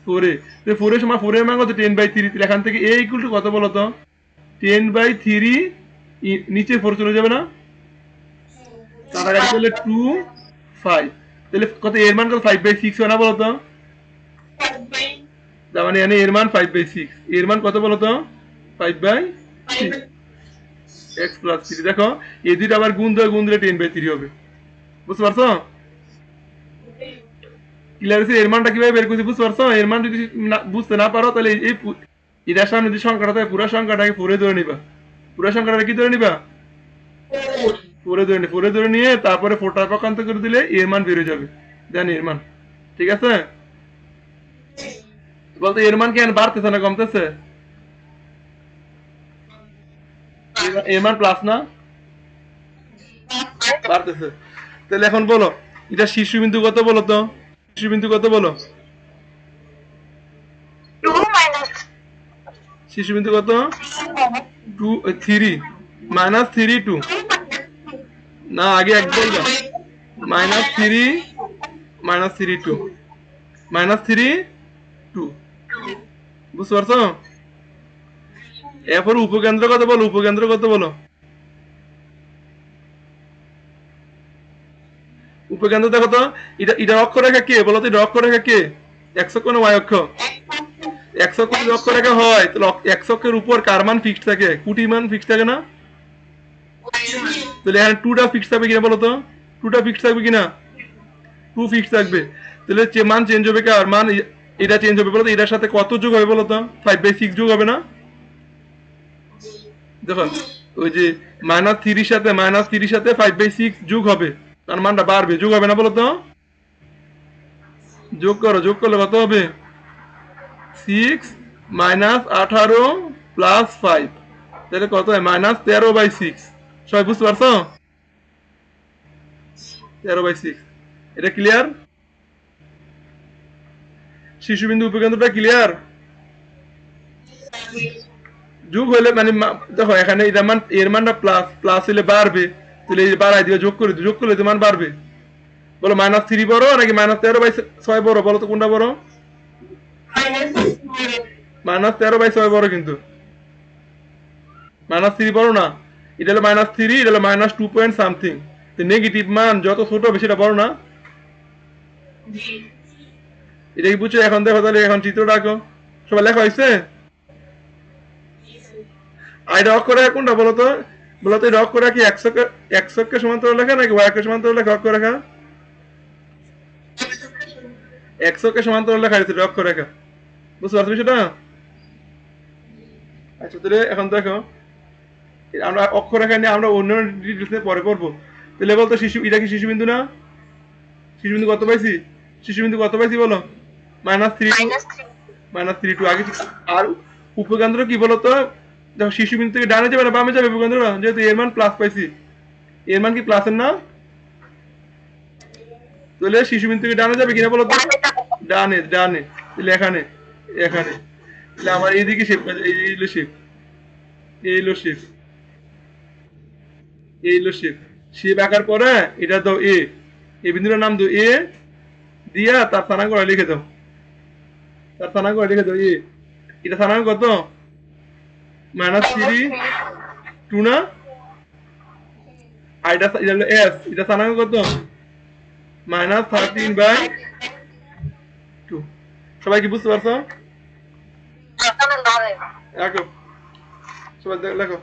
4 এ, তো 4 এর সময় 4 এর মান কত? 10/3, তাহলে এখান থেকে a ইকুয়াল টু কত বলো তো? 10/3 নিচে 4 চলে যাবে না? কাটাকাটি করলে 2 5, তাহলে কত এর মান কত? 5/6 হয় না বলো তো? তার মানে এখানে এর মান 5/6, এর মান কত বলো তো? 5/6, এক্স প্লাস 3। দেখো এই দুইটা আবার গুণ দিলে 10/3 হবে, বুঝতে পারছো? ক্লিয়ার হয়েছে? এর মানটা কিভাবে বের করছি বুঝতে পারছো? এর মান যদি বুঝতে না পারো তাহলে এই এটার সামনে যে সংখ্যাটা থাকে পুরো সংখ্যাটাকে 4 এ ধরে নিবা, পুরো সংখ্যাটা কি ধরে নিবা? 4 এ ধরে নিয়ে তারপরে 4টা পক্ষান্তর করে দিলে এর মান বের হয়ে যাবে, জানি এর মান। ঠিক আছে? বলতে এর মান কেন বাড়তেছে না কমতেছে? এর মান প্লাস না, বাড়তেছে। তাহলে এখন বলো এটা শীর্ষবিন্দু কত বলো তো? শীর্ষবিন্দু কত বলো? 2 minus শীর্ষবিন্দু কত? 2 3 মাইনাস 3 2 না, আগে এক বলবা, -3 -3 2 -3 2, বুঝতে পারছো? এরপর উপকেন্দ্র কত বলো? উপকেন্দ্র কত বলো? উপকেন্দ্র দেখো তো, এটা অক্ষরেখা কে বলো তো? এটা অক্ষরেখা কে? এক্স অক্ষ না ওয়াই অক্ষ? এক্স অক্ষ যদি অক্ষরেখা হয় তাহলে এক্স অক্ষের উপর কার মান ফিক্সড থাকে? কুটির মান ফিক্সড থাকে না? তাহলে এখানে 2টা ফিক্সড থাকবে কিনা বলো তো? 2টা ফিক্সড থাকবে কিনা? 2 ফিক্সড থাকবে। তাহলে যে মান চেঞ্জ হবে কার মান? এটা চেঞ্জ হবে বলো তো? এটার সাথে কত যোগ হবে বলো তো? 5/6 যোগ হবে না? দেখো ওই যে -3 সাথে 5/6 যোগ হবে, তার মানটা বাড়বে, যোগ হবে না বলো তো? যোগ করো, যোগ করলে কত হবে? 6 -18 প্লাস 5, তাহলে কত হয়? -13/6। সবাই বুঝতে পারছো? 13/6, এটা ক্লিয়ার? শিশুবিন্দু উপকেন্দ্রটা ক্লিয়ার? যোগ হলে মানে দেখো এখানে এটা মান, এর মানটা প্লাস, প্লাস হলে বাড়বে, তাহলে এই বাড়াই দিবে, যোগ করে দিবে, যোগ করলে তো মান বাড়বে। বলো -3 বড় নাকি -13/6 বড় বলো তো? কোনটা বড়? -13/6 বড়, কিন্তু -3 বড় না। এটা হলো -3, এটা হলো -2 পয়েন্ট সামথিং। নেগেটিভ মান যত ছোট হবে সেটা বড় না? এটা কি বুঝছো? এখন দেখো তাহলে, এখন চিত্রটা আঁকো। সবাই লেখা হয়েছে? আর এটা অক্ষরেখা কোনটা বলো তো? বলো তো এটা অক্ষরেখা কি এক্স অক্ষের সমান্তরাল লেখা নাকি ওয়াই অক্ষের সমান্তরাল লেখা? অক্ষরেখা এক্স অক্ষের সমান্তরাল লেখা হয়েছে এটা অক্ষরেখা, বুঝতে পারছো সেটা? আচ্ছা তাহলে এখন দেখো, আমরা অক্ষরেখা নিয়ে আমরা অন্য ডিটেলসে পরে পড়বো। তাহলে বলতো এটা কি শিশুবিন্দু না? শিশুবিন্দু কত পাইছি? শিশুবিন্দু কত পাইছি বলো? -3 -3 2 আগে। আর উপকেন্দ্র কি বলতো? দেখো শিশুবিন্দু থেকে ডানে যাবে না বামে যাবে উপকেন্দ্রটা? যেহেতু এর মান প্লাস পাইছি, এর মান কি প্লাসের না? তাহলে শিশুবিন্দু থেকে ডানে যাবে কিনা বলতো? ডানে, ডানে। তাহলে এখানে, এখানে, তাহলে আমার এইদিকে শেপ, এই হলো শেপ, এই হলো শেপ, এই হলো শেপ। শেপ আঁকার পরে এটা দাও এ, এই বিন্দুটার নাম দাও এ, দিয়া তার স্থানাঙ্ক লিখে দাও, তার স্থানাঙ্ক লিখে দাও এ। এটা স্থানাঙ্ক কত? -3 2 না? আর এটা এটা হলো এস, এটা স্থানাঙ্ক কত? -13/2। সবাই কি বুঝতে পারছো? এখানে ধরে রাখো, সবাই লেখো।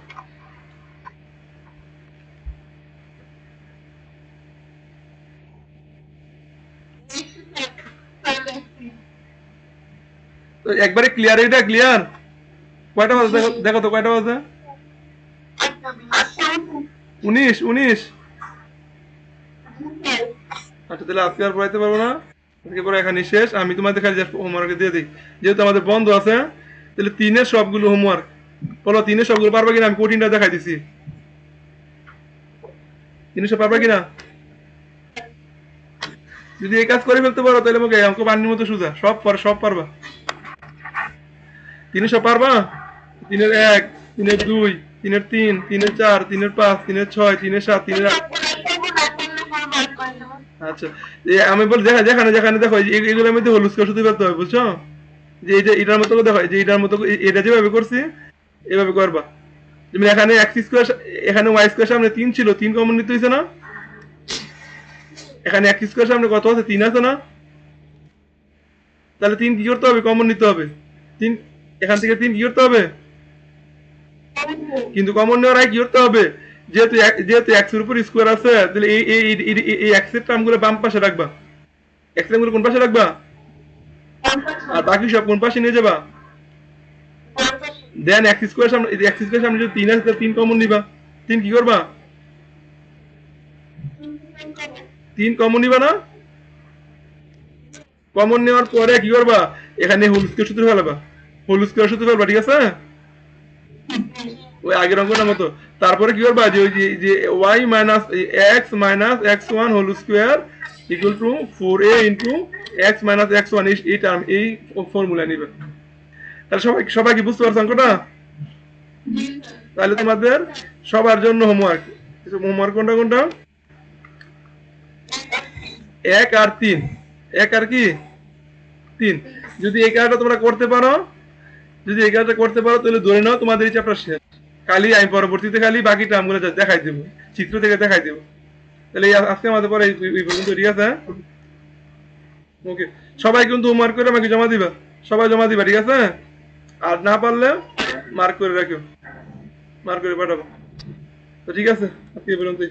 তো একবারে ক্লিয়ার, এটা ক্লিয়ার? কয়টা বাজে দেখো, দেখো তো কয়টা বাজে? 19। আচ্ছা তাহলে আজকে আর পড়াইতে পারবো না, আজকে পরে এখানে শেষ। আমি তোমাদের খালি জাস্ট হোমওয়ার্ক দিয়ে দিই, যেহেতু আমাদের বন্ধ আছে। তাহলে 3-এর সবগুলো হোমওয়ার্ক বলো, 3-এর সবগুলো পারবা কিনা? আমি কঠিনটা দেখাই দিছি, 3-এর সব পারবা কিনা? যদি এই কাজ করে ফেলতে পারো তাহলে আমাকে অঙ্ক বান্নির মতো সোজা, সব পারবা। 3-এর সব পারবা? 3-এর 1, 3-এর 2, 3-এর 3, 3-এর 4, 3-এর 5, 3-এর 6, 3-এর 7, 3-এর 8। আচ্ছা, আমি বল যেখানে যেখানে যেখানে দেখো এগুলোর মধ্যে হলুদ করে শুধু করতে হবে, বুঝছো? যে এই যে এটার মতো দেখো, যে এটার মতো এটা যেভাবে করছি এভাবে করবা। যেমন এখানে এক্স স্কোয়ার, এখানে ওয়াই স্কোয়ার সামনে 3 ছিল, 3 কমন নিতে হয়েছে না? এখানে এক্স স্কোয়ার সামনে কত আছে? 3 আছে না? তাহলে 3 কি করতে হবে? কমন নিতে হবে। 3, এখান থেকে 3 কি করতে হবে? কিন্তু কমন নেওয়ার আগে কি করতে হবে? যেহেতু যেহেতু এক্স এর উপর স্কোয়ার আছে, তাহলে এই এক্স এর টার্মগুলো বাম পাশে রাখবা। এক্স এর টার্মগুলো কোন পাশে রাখবা? আর বাকি সব কোন পাশে নিয়ে যাবা? দেন এক্স স্কোয়ার সামনে, এক্স স্কোয়ার সামনে যদি 3 আছে তাহলে 3 কমন নিবা। 3 কি করবা? 3 কমন নিবা না? কমন নেওয়ার পরে কি করবা? এখানে হোল স্কোয়ার সূত্র ফেলবা, হোল স্কোয়ার সূত্র ফেলবা, ঠিক আছে? ওই আগের অঙ্কটার মতো। তারপরে কি করবা? যে ওই যে y minus x minus x1 whole square equal to 4a into x minus x1, এই টার্ম, এই ফর্মুলা নিবে। তাহলে সবাই সবাই কি বুঝতে পারছো অঙ্কটা? তাহলে তোমাদের সবার জন্য হোমওয়ার্ক, হোমওয়ার্ক কোনটা কোনটা? 1 আর 3, 1 আর কি 3। যদি এই কাজটা তোমরা করতে পারো, যদি এই কাজটা করতে পারো তাহলে ধরে নাও তোমাদের এই চ্যাপ্টার শেষ। খালি আমি পরবর্তীতে খালি বাকি টার্মগুলো দেখাই দেবো, চিত্র থেকে দেখাই দেবো। তাহলে আজকে আমাদের পরে এই পর্যন্ত, ঠিক আছে? ওকে, সবাই কিন্তু হোমওয়ার্ক করে আমাকে জমা দিবা, সবাই জমা দিবা, ঠিক আছে? আর না পারলে মার্ক করে রাখো, মার্ক করে পাঠাবো। তো ঠিক আছে, আজকে এই পর্যন্তই।